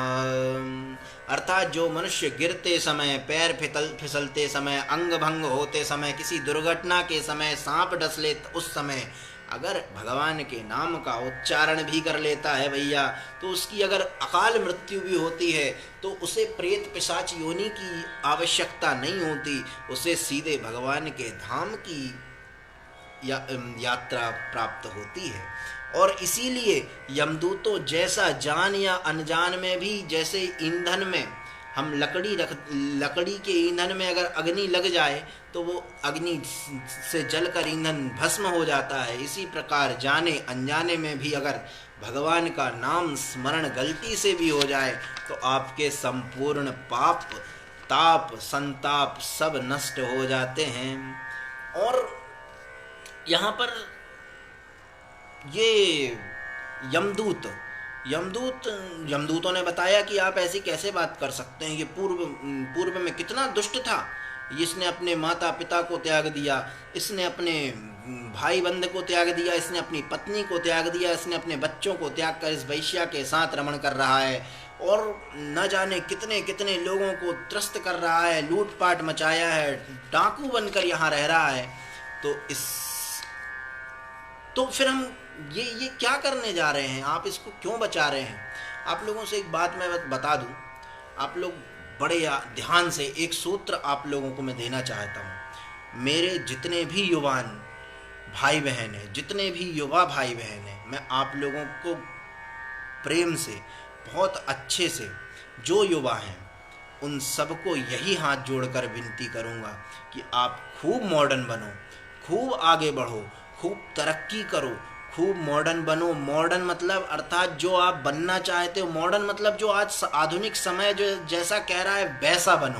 Speaker 1: अर्थात जो मनुष्य गिरते समय, पैर फिसलते समय, अंग भंग होते समय, किसी दुर्घटना के समय, सांप डस ले उस समय अगर भगवान के नाम का उच्चारण भी कर लेता है भैया, तो उसकी अगर अकाल मृत्यु भी होती है तो उसे प्रेत पिशाच योनि की आवश्यकता नहीं होती, उसे सीधे भगवान के धाम की यात्रा प्राप्त होती है। और इसीलिए यमदूतों जैसा जान या अनजान में भी, जैसे ईंधन में हम लकड़ी के ईंधन में अगर अग्नि लग जाए तो वो अग्नि से जलकर ईंधन भस्म हो जाता है, इसी प्रकार जाने अनजाने में भी अगर भगवान का नाम स्मरण गलती से भी हो जाए तो आपके संपूर्ण पाप, ताप, संताप सब नष्ट हो जाते हैं। और यहाँ पर ये यमदूतों ने बताया कि आप ऐसी कैसे बात कर सकते हैं, ये पूर्व में कितना दुष्ट था, इसने अपने माता पिता को त्याग दिया, इसने अपने भाई बंध को त्याग दिया, इसने अपनी पत्नी को त्याग दिया, इसने अपने बच्चों को त्याग कर इस वैश्या के साथ रमण कर रहा है और न जाने कितने कितने लोगों को त्रस्त कर रहा है, लूटपाट मचाया है, डाकू बनकर यहाँ रह रहा है। तो फिर हम ये क्या करने जा रहे हैं, आप इसको क्यों बचा रहे हैं? आप लोगों से एक बात मैं बता दूं, आप लोग बड़े ध्यान से एक सूत्र आप लोगों को मैं देना चाहता हूं। मेरे जितने भी युवान भाई बहन हैं, जितने भी युवा भाई बहन हैं, मैं आप लोगों को प्रेम से, बहुत अच्छे से, जो युवा हैं उन सबको यही हाथ जोड़कर विनती करूंगा कि आप खूब मॉडर्न बनो, खूब आगे बढ़ो, खूब तरक्की करो, खूब मॉडर्न बनो। मॉडर्न मतलब अर्थात जो आप बनना चाहते हो, मॉडर्न मतलब जो आज आधुनिक समय जो जैसा कह रहा है वैसा बनो,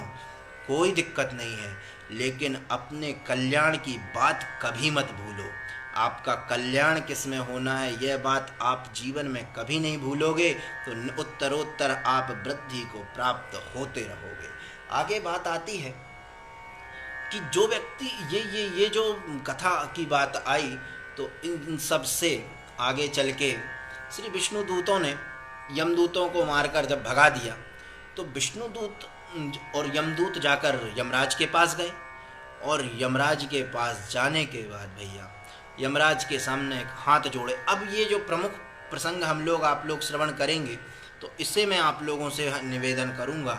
Speaker 1: कोई दिक्कत नहीं है, लेकिन अपने कल्याण की बात कभी मत भूलो। आपका कल्याण किस में होना है यह बात आप जीवन में कभी नहीं भूलोगे तो उत्तरोत्तर आप वृद्धि को प्राप्त होते रहोगे। आगे बात आती है कि जो व्यक्ति ये जो कथा की बात आई, तो इन सब से आगे चल के श्री विष्णु दूतों ने यमदूतों को मारकर जब भगा दिया तो विष्णु दूत और यमदूत जाकर यमराज के पास गए, और यमराज के पास जाने के बाद भैया यमराज के सामने हाथ जोड़े। अब ये जो प्रमुख प्रसंग आप लोग श्रवण करेंगे, तो इससे मैं आप लोगों से निवेदन करूंगा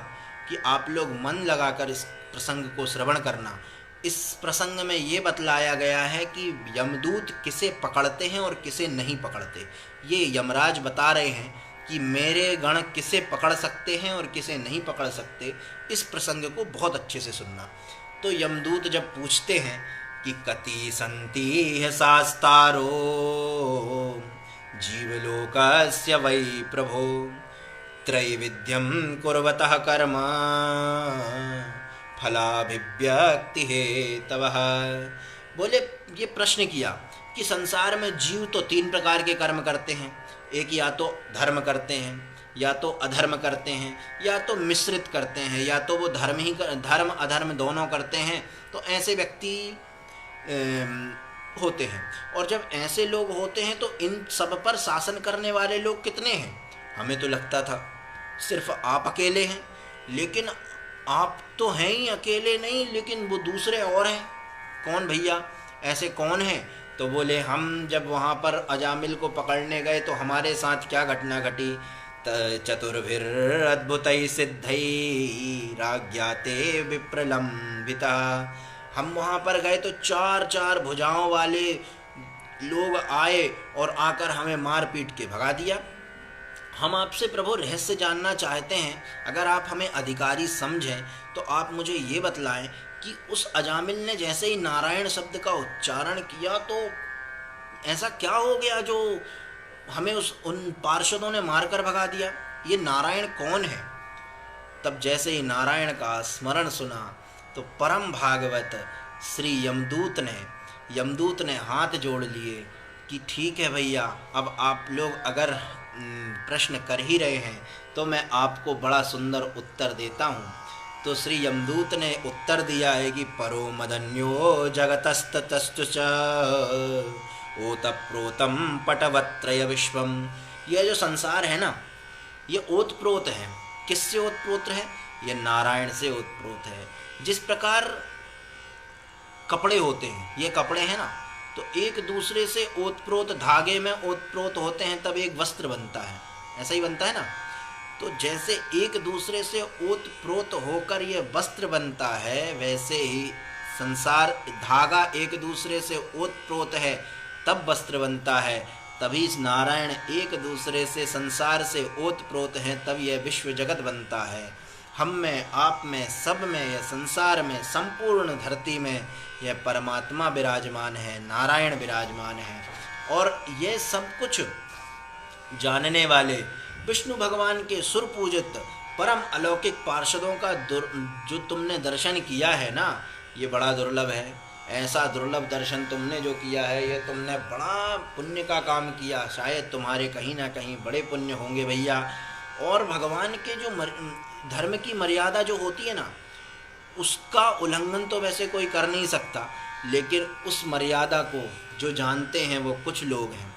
Speaker 1: कि आप लोग मन लगाकर इस प्रसंग को श्रवण करना। इस प्रसंग में ये बतलाया गया है कि यमदूत किसे पकड़ते हैं और किसे नहीं पकड़ते। ये यमराज बता रहे हैं कि मेरे गण किसे पकड़ सकते हैं और किसे नहीं पकड़ सकते। इस प्रसंग को बहुत अच्छे से सुनना। तो यमदूत जब पूछते हैं कि कति सन्ति शास्तारो जीवलोकस्य वै प्रभो त्रैविध्यं कुर्वतः कर्म फलाभिव्यक्ति हेतवः। बोले ये प्रश्न किया कि संसार में जीव तो 3 प्रकार के कर्म करते हैं, एक या तो धर्म करते हैं, या तो अधर्म करते हैं, या तो मिश्रित करते हैं, या तो वो धर्म अधर्म दोनों करते हैं। तो ऐसे व्यक्ति होते हैं, और जब ऐसे लोग होते हैं तो इन सब पर शासन करने वाले लोग कितने हैं? हमें तो लगता था सिर्फ आप अकेले हैं, लेकिन आप तो हैं ही अकेले नहीं, लेकिन वो दूसरे और हैं। कौन भैया, ऐसे कौन हैं? तो बोले हम जब वहाँ पर अजामिल को पकड़ने गए तो हमारे साथ क्या घटना घटी। चतुर्भिर अद्भुतै सिद्धै राज्ञाते विप्रलंबिता। हम वहाँ पर गए तो चार चार भुजाओं वाले लोग आए और आकर हमें मार पीट के भगा दिया। हम आपसे प्रभु रहस्य जानना चाहते हैं, अगर आप हमें अधिकारी समझें तो आप मुझे ये बतलाएं कि उस अजामिल ने जैसे ही नारायण शब्द का उच्चारण किया तो ऐसा क्या हो गया जो हमें उन पार्षदों ने मारकर भगा दिया। ये नारायण कौन है? तब जैसे ही नारायण का स्मरण सुना तो परम भागवत श्री यमदूत ने हाथ जोड़ लिए कि ठीक है भैया, अब आप लोग अगर प्रश्न कर ही रहे हैं तो मैं आपको बड़ा सुंदर उत्तर देता हूँ। तो श्री यमदूत ने उत्तर दिया है कि परो मदन्यो जगतस्ततस्तु च ओतप्रोतम पटवत्रय विश्वम। यह जो संसार है ना, ये ओतप्रोत है। किससे ओतप्रोत है? ये नारायण से ओतप्रोत है। जिस प्रकार कपड़े होते हैं, ये कपड़े हैं ना, तो एक दूसरे से ओतप्रोत धागे में ओतप्रोत होते हैं तब एक वस्त्र बनता है, ऐसा ही बनता है ना। तो जैसे एक दूसरे से ओतप्रोत होकर ये वस्त्र बनता है, वैसे ही संसार धागा एक दूसरे से ओतप्रोत है तब वस्त्र बनता है। तभी इस नारायण एक दूसरे से संसार से ओतप्रोत हैं तब यह विश्व जगत बनता है। हम में, आप में, सब में, यह संसार में, संपूर्ण धरती में यह परमात्मा विराजमान है, नारायण विराजमान है। और यह सब कुछ जानने वाले विष्णु भगवान के सुरपूजित परम अलौकिक पार्षदों का जो तुमने दर्शन किया है ना, ये बड़ा दुर्लभ है। ऐसा दुर्लभ दर्शन तुमने जो किया है, ये तुमने बड़ा पुण्य का काम किया। शायद तुम्हारे कहीं ना कहीं बड़े पुण्य होंगे भैया। और भगवान के जो धर्म की मर्यादा जो होती है ना, उसका उल्लंघन तो वैसे कोई कर नहीं सकता, लेकिन उस मर्यादा को जो जानते हैं वो कुछ लोग हैं।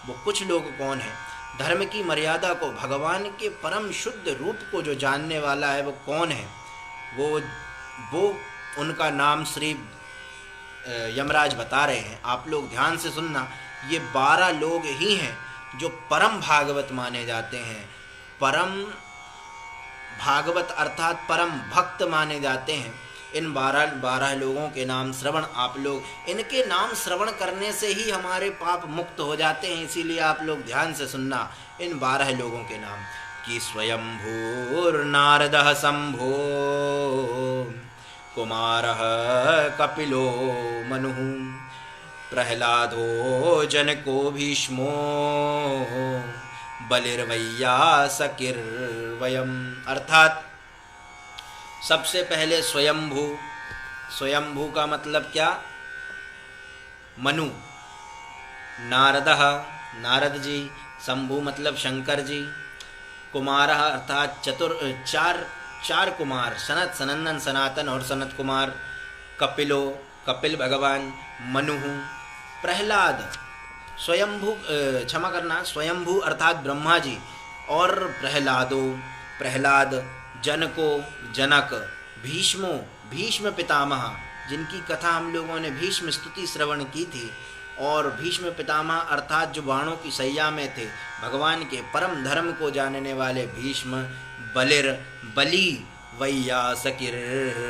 Speaker 1: वो कुछ लोग कौन हैं? धर्म की मर्यादा को, भगवान के परम शुद्ध रूप को जो जानने वाला है वो कौन है? वो उनका नाम श्री यमराज बता रहे हैं। आप लोग ध्यान से सुनना। ये 12 लोग ही हैं जो परम भागवत माने जाते हैं। परम भागवत अर्थात परम भक्त माने जाते हैं। इन 12 लोगों के नाम श्रवण, आप लोग इनके नाम श्रवण करने से ही हमारे पाप मुक्त हो जाते हैं। इसीलिए आप लोग ध्यान से सुनना इन 12 लोगों के नाम कि स्वयंभूर्नारदः शंभो कुमारः कपिलो मनुः प्रह्लादो जनको भीष्मो बलिर्वैयासकिर्वयम्। अर्थात सबसे पहले स्वयंभू। स्वयंभू का मतलब क्या? मनु। नारदः, नारद जी। शंभु मतलब शंकर जी। कुमारः अर्थात चार कुमार, सनत, सनंदन, सनातन और सनत कुमार। कपिलो, कपिल भगवान। मनु, प्रह्लाद, स्वयंभू, क्षमा करना, स्वयंभू अर्थात ब्रह्मा जी। और प्रह्लादो, प्रह्लाद। जनको, जनक। भीष्मो, भीष्म पितामह, जिनकी कथा हम लोगों ने भीष्म स्तुति श्रवण की थी। और भीष्म पितामह अर्थात जो बाणों की सैया में थे, भगवान के परम धर्म को जानने वाले भीष्म। बलि वैयासकिर्वयम्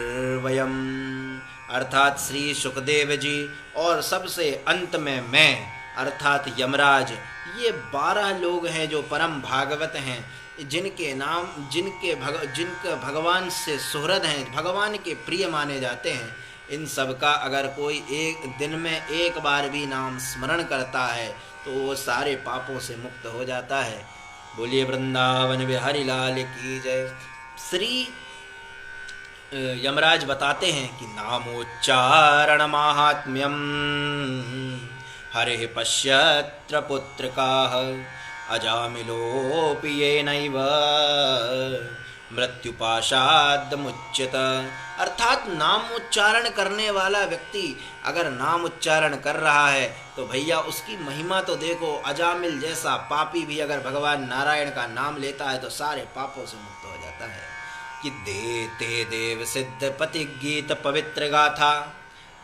Speaker 1: अर्थात श्री सुखदेव जी। और सबसे अंत में मैं अर्थात यमराज। ये 12 लोग हैं जो परम भागवत हैं, जिनके नाम, जिनका भगवान से सुहृद हैं, भगवान के प्रिय माने जाते हैं। इन सब का अगर कोई एक दिन में एक बार भी नाम स्मरण करता है तो वो सारे पापों से मुक्त हो जाता है। बोलिए वृंदावन बिहारी लाल की जय। श्री यमराज बताते हैं कि नामोच्चारण माहात्म्यम हरे पश्यत्र पुत्रकाः अजामिलोऽपि येनैव मृत्युपाशाद्मुच्यत। अर्थात नाम उच्चारण करने वाला व्यक्ति अगर नाम उच्चारण कर रहा है तो भैया उसकी महिमा तो देखो। अजामिल जैसा पापी भी अगर भगवान नारायण का नाम लेता है तो सारे पापों से मुक्त हो जाता है। कि देते देव सिद्ध पति गीत पवित्र गाथा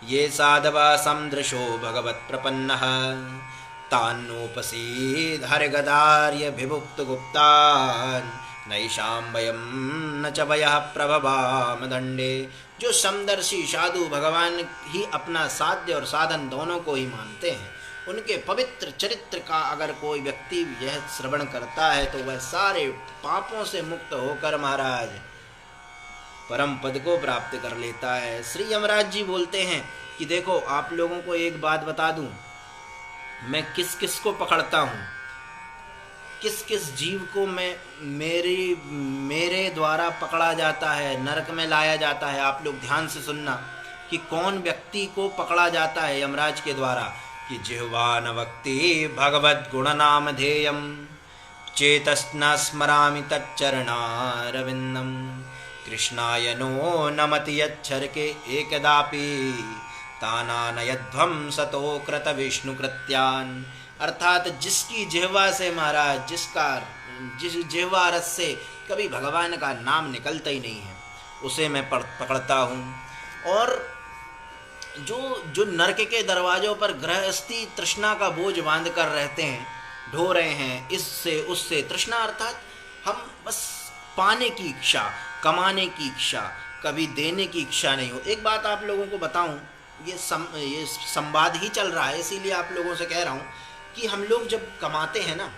Speaker 1: ये साधव समदृशो भगवत प्रपन्न तान्नोपसीद हरगदार्य विभुक्त गुप्तान नैषां वयं न च वयः प्रभवाम दंडे। जो समदर्शी साधु भगवान ही अपना साध्य और साधन दोनों को ही मानते हैं, उनके पवित्र चरित्र का अगर कोई व्यक्ति यह श्रवण करता है तो वह सारे पापों से मुक्त होकर महाराज परम पद को प्राप्त कर लेता है। श्री यमराज जी बोलते हैं कि देखो आप लोगों को एक बात बता दूं, मैं किस किस को पकड़ता हूँ, किस किस जीव को मैं मेरे द्वारा पकड़ा जाता है, नरक में लाया जाता है। आप लोग ध्यान से सुनना कि कौन व्यक्ति को पकड़ा जाता है यमराज के द्वारा। कि जिह्वा न वक्ति भगवद गुण नाम ध्येयम चेतस्न स्मरामि तच्चरणारविंदम कृष्णाय नो नमति यच्छर के एकदापि तानानयध्वं सतो कृत विष्णु कृत्यान। अर्थात जिसकी जिह्वा से महाराज जिस जिह्वा रस से कभी भगवान का नाम निकलता ही नहीं है उसे मैं पकड़ता हूँ। और जो नरक के दरवाजों पर गृहस्थी तृष्णा का बोझ बांध कर रहते हैं, ढो रहे हैं इससे उससे, तृष्णा अर्थात हम बस पाने की इच्छा, कमाने की इच्छा, कभी देने की इच्छा नहीं हो। एक बात आप लोगों को बताऊं, ये संवाद ही चल रहा है इसीलिए आप लोगों से कह रहा हूं कि हम लोग जब कमाते हैं ना,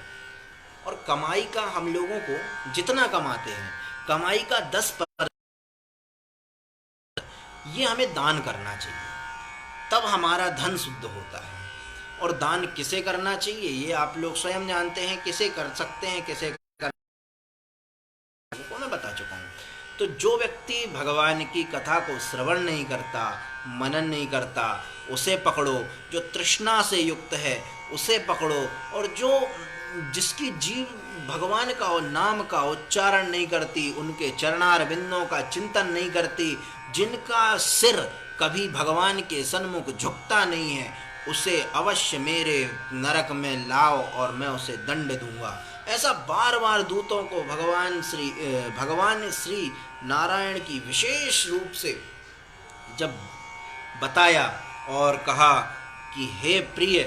Speaker 1: और कमाई का हम लोगों को जितना कमाते हैं कमाई का 10% ये हमें दान करना चाहिए, तब हमारा धन शुद्ध होता है। और दान किसे करना चाहिए ये आप लोग स्वयं जानते हैं, किसे कर सकते हैं किसे कर को मैं बता चुका हूँ। तो जो व्यक्ति भगवान की कथा को श्रवण नहीं करता, मनन नहीं करता, उसे पकड़ो। जो तृष्णा से युक्त है उसे पकड़ो। और जिसकी जीव भगवान का और नाम का उच्चारण नहीं करती, उनके चरणारविंदों का चिंतन नहीं करती, जिनका सिर कभी भगवान के सन्मुख झुकता नहीं है, उसे अवश्य मेरे नरक में लाओ और मैं उसे दंड दूंगा। ऐसा बार बार दूतों को भगवान श्री नारायण की विशेष रूप से जब बताया और कहा कि हे प्रिय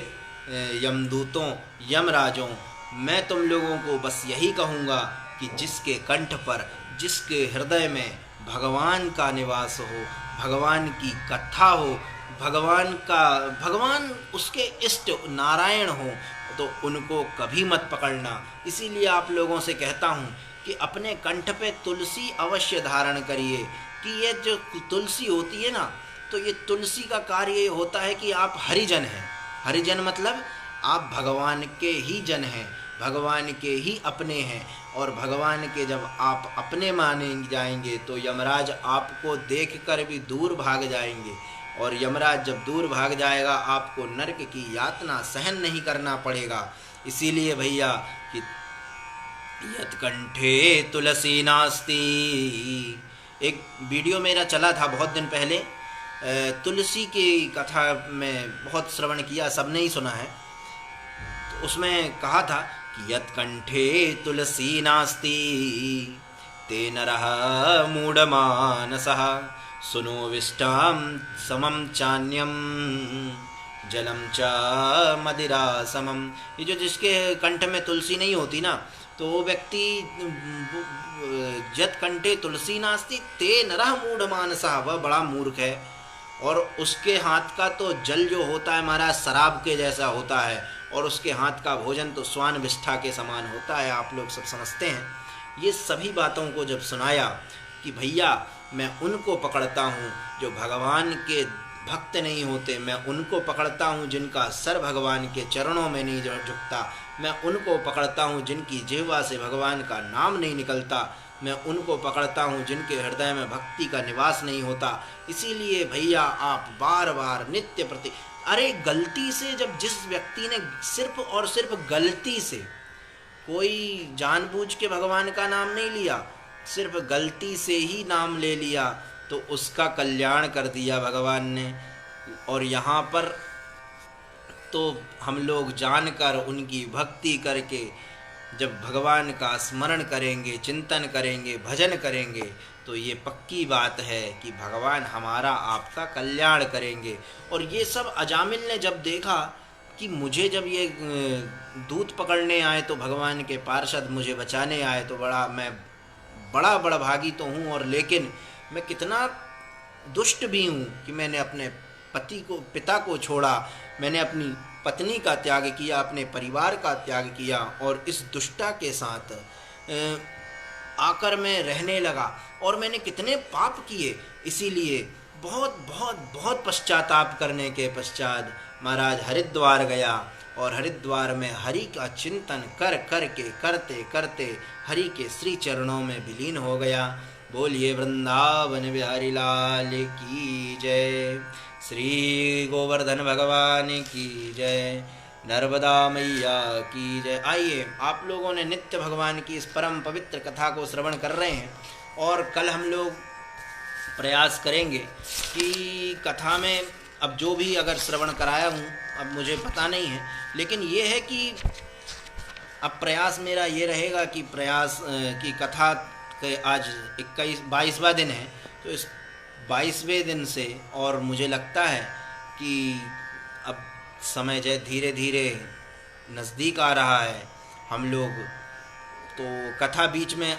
Speaker 1: यमदूतों, यमराजों, मैं तुम लोगों को बस यही कहूँगा कि जिसके कंठ पर, जिसके हृदय में भगवान का निवास हो, भगवान की कथा हो, भगवान उसके इष्ट नारायण हो, तो उनको कभी मत पकड़ना। इसीलिए आप लोगों से कहता हूँ कि अपने कंठ पे तुलसी अवश्य धारण करिए। कि ये जो तुलसी होती है ना, तो ये तुलसी का कार्य ये होता है कि आप हरिजन हैं। हरिजन मतलब आप भगवान के ही जन हैं, भगवान के ही अपने हैं। और भगवान के जब आप अपने माने जाएंगे तो यमराज आपको देखकर भी दूर भाग जाएंगे। और यमराज जब दूर भाग जाएगा आपको नरक की यातना सहन नहीं करना पड़ेगा। इसीलिए भैया कि यत्कंठे तुलसी नास्ति, एक वीडियो मेरा चला था बहुत दिन पहले, तुलसी की कथा में बहुत श्रवण किया, सबने ही सुना है। तो उसमें कहा था कि यत्कंठे तुलसी नास्ति ते नरः मूढ़मानसः सुनो विष्टाम समम चान्यम जलम च मदिरा समम। ये जो जिसके कंठ में तुलसी नहीं होती ना, तो वो व्यक्ति यत् कंठे तुलसी नास्ति ते नरः मूढ़मानसः, वह बड़ा मूर्ख है। और उसके हाथ का तो जल जो होता है महाराज शराब के जैसा होता है, और उसके हाथ का भोजन तो स्वान विष्ठा के समान होता है। आप लोग सब समझते हैं। ये सभी बातों को जब सुनाया कि भैया मैं उनको पकड़ता हूँ जो भगवान के भक्त नहीं होते, मैं उनको पकड़ता हूँ जिनका सर भगवान के चरणों में नहीं झुकता, मैं उनको पकड़ता हूँ जिनकी जिह्वा से भगवान का नाम नहीं निकलता, मैं उनको पकड़ता हूँ जिनके हृदय में भक्ति का निवास नहीं होता। इसीलिए भैया आप बार बार नित्य प्रति, अरे गलती से जब जिस व्यक्ति ने सिर्फ और सिर्फ गलती से, कोई जानबूझ के भगवान का नाम नहीं लिया, सिर्फ गलती से ही नाम ले लिया, तो उसका कल्याण कर दिया भगवान ने। और यहाँ पर तो हम लोग जानकर उनकी भक्ति करके जब भगवान का स्मरण करेंगे, चिंतन करेंगे, भजन करेंगे, तो ये पक्की बात है कि भगवान हमारा आपका कल्याण करेंगे। और ये सब अजामिल ने जब देखा कि मुझे जब ये दूत पकड़ने आए तो भगवान के पार्षद मुझे बचाने आए, तो मैं बड़ा भागी तो हूँ, और लेकिन मैं कितना दुष्ट भी हूँ कि मैंने अपने पिता को छोड़ा, मैंने अपनी पत्नी का त्याग किया, अपने परिवार का त्याग किया, और इस दुष्टा के साथ आकर मैं रहने लगा, और मैंने कितने पाप किए। इसीलिए बहुत बहुत बहुत पश्चाताप करने के पश्चात महाराज हरिद्वार गया, और हरिद्वार में हरि का चिंतन करते करते हरि के श्री चरणों में विलीन हो गया। बोलिए वृंदावन बिहारी लाल की जय, श्री गोवर्धन भगवान की जय, नर्मदा मैया की जय। आइए, आप लोगों ने नित्य भगवान की इस परम पवित्र कथा को श्रवण कर रहे हैं, और कल हम लोग प्रयास करेंगे कि कथा में अब जो भी अगर श्रवण कराया हूँ, अब मुझे पता नहीं है, लेकिन ये है कि अब प्रयास मेरा ये रहेगा कि प्रयास की कथा के आज 22वां दिन है, तो इस 22वें दिन से, और मुझे लगता है कि अब समय जो धीरे धीरे नज़दीक आ रहा है, हम लोग तो कथा बीच में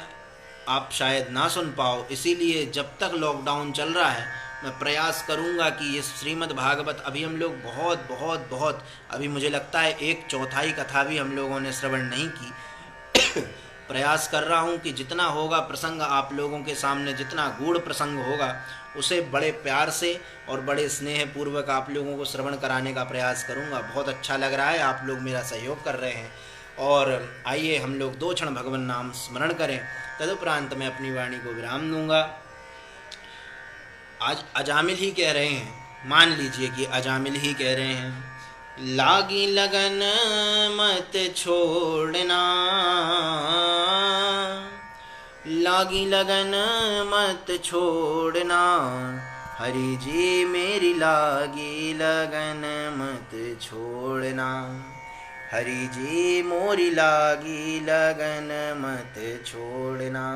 Speaker 1: आप शायद ना सुन पाओ, इसीलिए जब तक लॉकडाउन चल रहा है मैं प्रयास करूंगा कि ये श्रीमद् भागवत, अभी हम लोग बहुत अभी मुझे लगता है 1/4 कथा भी हम लोगों ने श्रवण नहीं की। प्रयास कर रहा हूँ कि जितना होगा प्रसंग आप लोगों के सामने, जितना गूढ़ प्रसंग होगा उसे बड़े प्यार से और बड़े स्नेह पूर्वक आप लोगों को श्रवण कराने का प्रयास करूँगा। बहुत अच्छा लग रहा है, आप लोग मेरा सहयोग कर रहे हैं। और आइए हम लोग 2 क्षण भगवान नाम स्मरण करें, तदुपरांत मैं अपनी वाणी को विराम दूंगा। आज अजामिल ही कह रहे हैं, मान लीजिए कि अजामिल ही कह रहे हैं, लागी लगन मत छोड़ना, लागी लगन मत छोड़ना, हरि जी मेरी लागी लगन मत छोड़ना, हरि जी मोरी लागी लगन मत छोड़ना।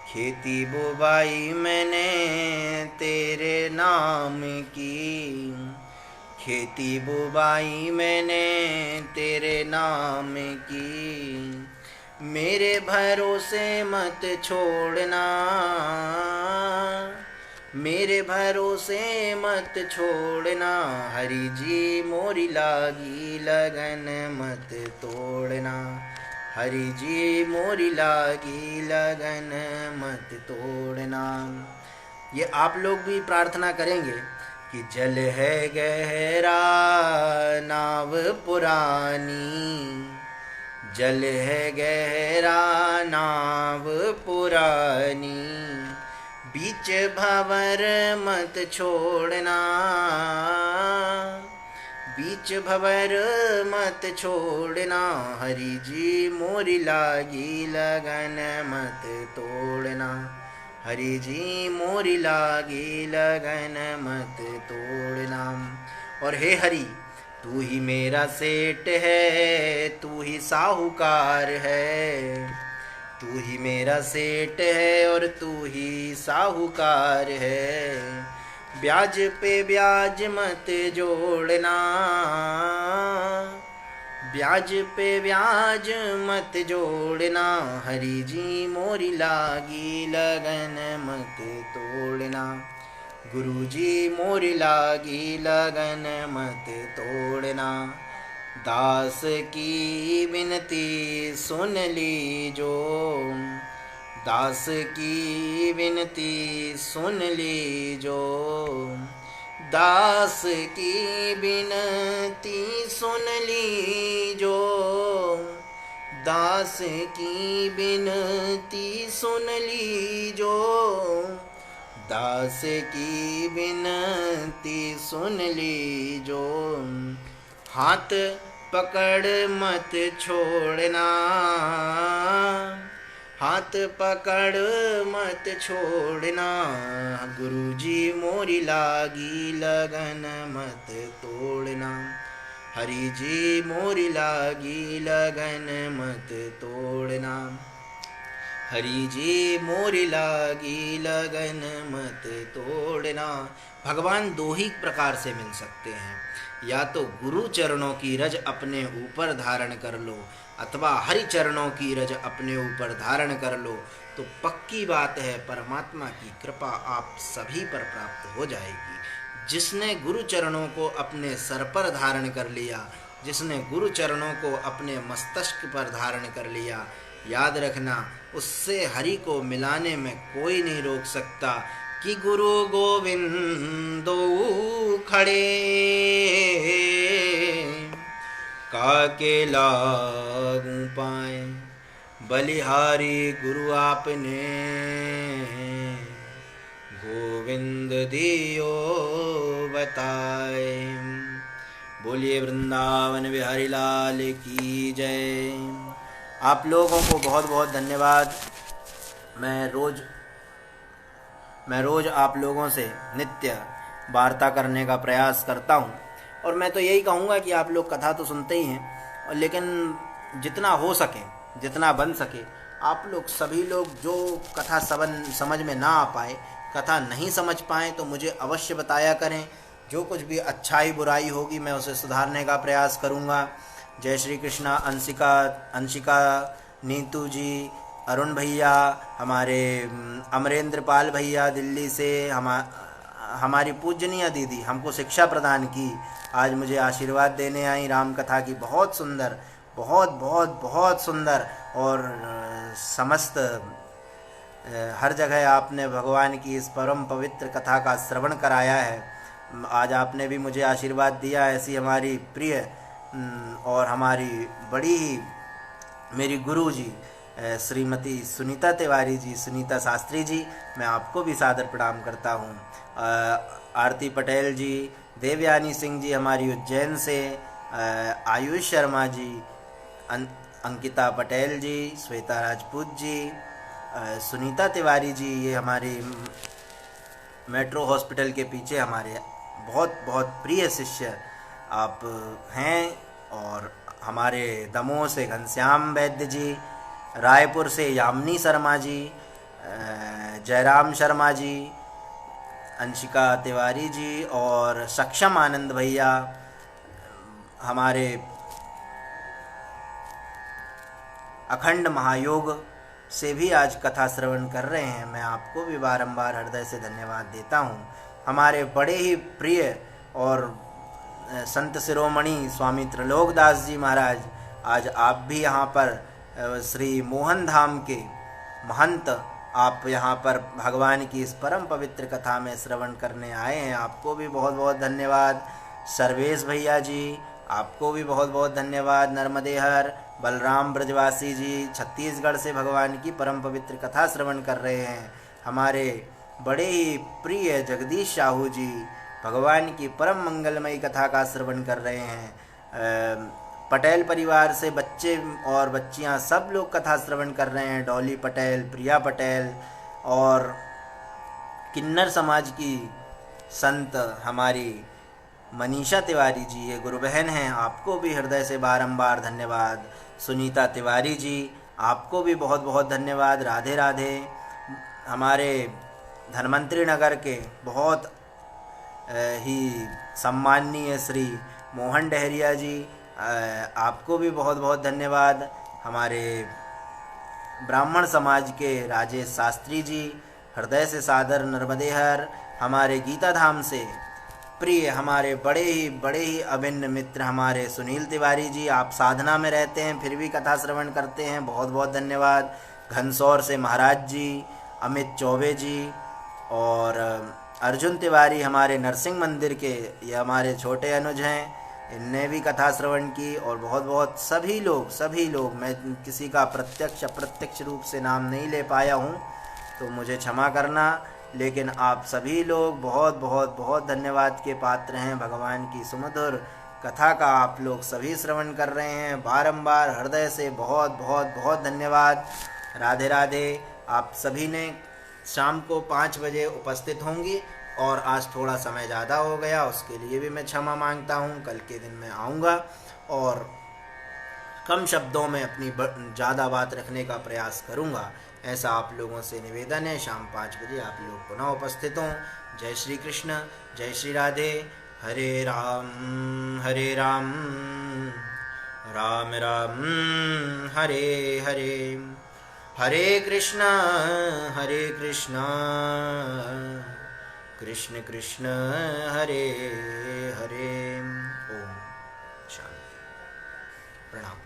Speaker 1: खेती बुवाई मैंने तेरे नाम की, खेती बुवाई मैंने तेरे नाम की, मेरे भरोसे मत छोड़ना, मेरे भरोसे मत छोड़ना, हरि जी मोरी लागी लगन मत तोड़ना, हरि जी मोरी लागी लगन मत तोड़ना। ये आप लोग भी प्रार्थना करेंगे कि जल है गहरा नाव पुरानी, जल है गहरा नाव पुरानी, बीच भंवर मत छोड़ना, बीच भंवर मत छोड़ना, हरि जी मोरी लागी लगन मत तोड़ना, हरि जी मोरी लागी लगन मत तोड़ना। और हे हरि, तू ही मेरा सेठ है, तू ही साहूकार है, तू ही मेरा सेठ है और तू ही साहूकार है, ब्याज पे ब्याज मत जोड़ना, ब्याज पे ब्याज मत जोड़ना, हरि जी मोरी लागी लगन मत तोड़ना, गुरु जी मोरी लागी लगन मत तोड़ना। दास की विनती सुन लीजो, दास की विनती सुन लीजो, दास की विनती सुन लीजो, दास की विनती सुन लीजो, दास की विनती सुन लीजो, हाथ पकड़ मत छोड़ना, हाथ पकड़ मत छोड़ना, गुरु जी मोरी लागी लगन मत तोड़ना, हरि जी मोरी लागी लगन मत तोड़ना, हरि जी मोरी लागी लगन मत तोड़ना। भगवान दो ही प्रकार से मिल सकते हैं, या तो गुरु चरणों की रज अपने ऊपर धारण कर लो, अथवा हरि चरणों की रज अपने ऊपर धारण कर लो, तो पक्की बात है परमात्मा की कृपा आप सभी पर प्राप्त हो जाएगी। जिसने गुरु चरणों को अपने सर पर धारण कर लिया, जिसने गुरु चरणों को अपने मस्तिष्क पर धारण कर लिया, याद रखना उससे हरि को मिलाने में कोई नहीं रोक सकता। कि गुरु गोविंदो खड़े काके लागू पाए, बलिहारी गुरु आपने गोविंद दियो बताए। बोलिए वृंदावन बिहारी लाल की जय। आप लोगों को बहुत बहुत धन्यवाद। मैं रोज़ आप लोगों से नित्य वार्ता करने का प्रयास करता हूँ, और मैं तो यही कहूँगा कि आप लोग कथा तो सुनते ही हैं, लेकिन जितना हो सके, जितना बन सके, आप लोग सभी लोग जो कथा समझ में ना आ पाए, कथा नहीं समझ पाएँ, तो मुझे अवश्य बताया करें। जो कुछ भी अच्छाई बुराई होगी मैं उसे सुधारने का प्रयास करूँगा। जय श्री कृष्णा। अंशिका, नीतू जी, अरुण भैया, हमारे अमरेंद्र पाल भैया दिल्ली से, हमारी पूजनीय दीदी हमको शिक्षा प्रदान की, आज मुझे आशीर्वाद देने आई राम कथा की। बहुत सुंदर, बहुत बहुत बहुत सुंदर, और समस्त हर जगह आपने भगवान की इस परम पवित्र कथा का श्रवण कराया है। आज आपने भी मुझे आशीर्वाद दिया। ऐसी हमारी प्रिय और हमारी बड़ी ही मेरी गुरु जी श्रीमती सुनीता तिवारी जी, सुनीता शास्त्री जी, मैं आपको भी सादर प्रणाम करता हूँ। आरती पटेल जी, देवयानी सिंह जी हमारी उज्जैन से, आयुष शर्मा जी, अंकिता पटेल जी, श्वेता राजपूत जी, सुनीता तिवारी जी, ये हमारी मेट्रो हॉस्पिटल के पीछे हमारे बहुत बहुत प्रिय शिष्य आप हैं। और हमारे दमोह से घनश्याम वैद्य जी, रायपुर से यामिनी शर्मा जी, जयराम शर्मा जी, अंशिका तिवारी जी और सक्षम आनंद भैया, हमारे अखंड महायोग से भी आज कथा श्रवण कर रहे हैं। मैं आपको भी बारंबार हृदय से धन्यवाद देता हूँ। हमारे बड़े ही प्रिय और संत शिरोमणि स्वामी त्रिलोकदास जी महाराज, आज आप भी यहाँ पर श्री मोहन धाम के महंत, आप यहाँ पर भगवान की इस परम पवित्र कथा में श्रवण करने आए हैं। आपको भी बहुत बहुत धन्यवाद। सर्वेश भैया जी, आपको भी बहुत बहुत धन्यवाद। नर्मदेहर बलराम ब्रजवासी जी छत्तीसगढ़ से भगवान की परम पवित्र कथा श्रवण कर रहे हैं। हमारे बड़े ही प्रिय जगदीश साहू जी भगवान की परम मंगलमयी कथा का श्रवण कर रहे हैं। पटेल परिवार से बच्चे और बच्चियां सब लोग कथा श्रवण कर रहे हैं। डॉली पटेल, प्रिया पटेल और किन्नर समाज की संत हमारी मनीषा तिवारी जी, ये गुरु बहन हैं, आपको भी हृदय से बारंबार धन्यवाद। सुनीता तिवारी जी, आपको भी बहुत बहुत धन्यवाद। राधे राधे। हमारे धन्वंतरी नगर के बहुत ही सम्माननीय श्री मोहन डहरिया जी, आपको भी बहुत बहुत धन्यवाद। हमारे ब्राह्मण समाज के राजेश शास्त्री जी, हृदय से सादर नर्मदेहर। हमारे गीता धाम से प्रिय हमारे बड़े ही अभिन्न मित्र हमारे सुनील तिवारी जी, आप साधना में रहते हैं फिर भी कथा श्रवण करते हैं, बहुत बहुत धन्यवाद। घनसौर से महाराज जी, अमित चौबे जी और अर्जुन तिवारी हमारे नरसिंह मंदिर के, ये हमारे छोटे अनुज हैं, इनने भी कथा श्रवण की। और बहुत बहुत सभी लोग, मैं किसी का प्रत्यक्ष अप्रत्यक्ष रूप से नाम नहीं ले पाया हूँ तो मुझे क्षमा करना, लेकिन आप सभी लोग बहुत बहुत बहुत धन्यवाद के पात्र हैं। भगवान की सुमधुर कथा का आप लोग सभी श्रवण कर रहे हैं, बारंबार हृदय से बहुत बहुत बहुत धन्यवाद। राधे राधे। आप सभी ने शाम को 5 बजे उपस्थित होंगी और आज थोड़ा समय ज़्यादा हो गया, उसके लिए भी मैं क्षमा मांगता हूँ। कल के दिन मैं आऊँगा और कम शब्दों में अपनी ज़्यादा बात रखने का प्रयास करूँगा, ऐसा आप लोगों से निवेदन है। शाम 5 बजे आप लोग पुनः उपस्थित हों। जय श्री कृष्ण, जय श्री राधे। हरे राम राम राम हरे हरे, हरे कृष्णा कृष्ण कृष्ण हरे हरे। ओम शांति। प्रणाम।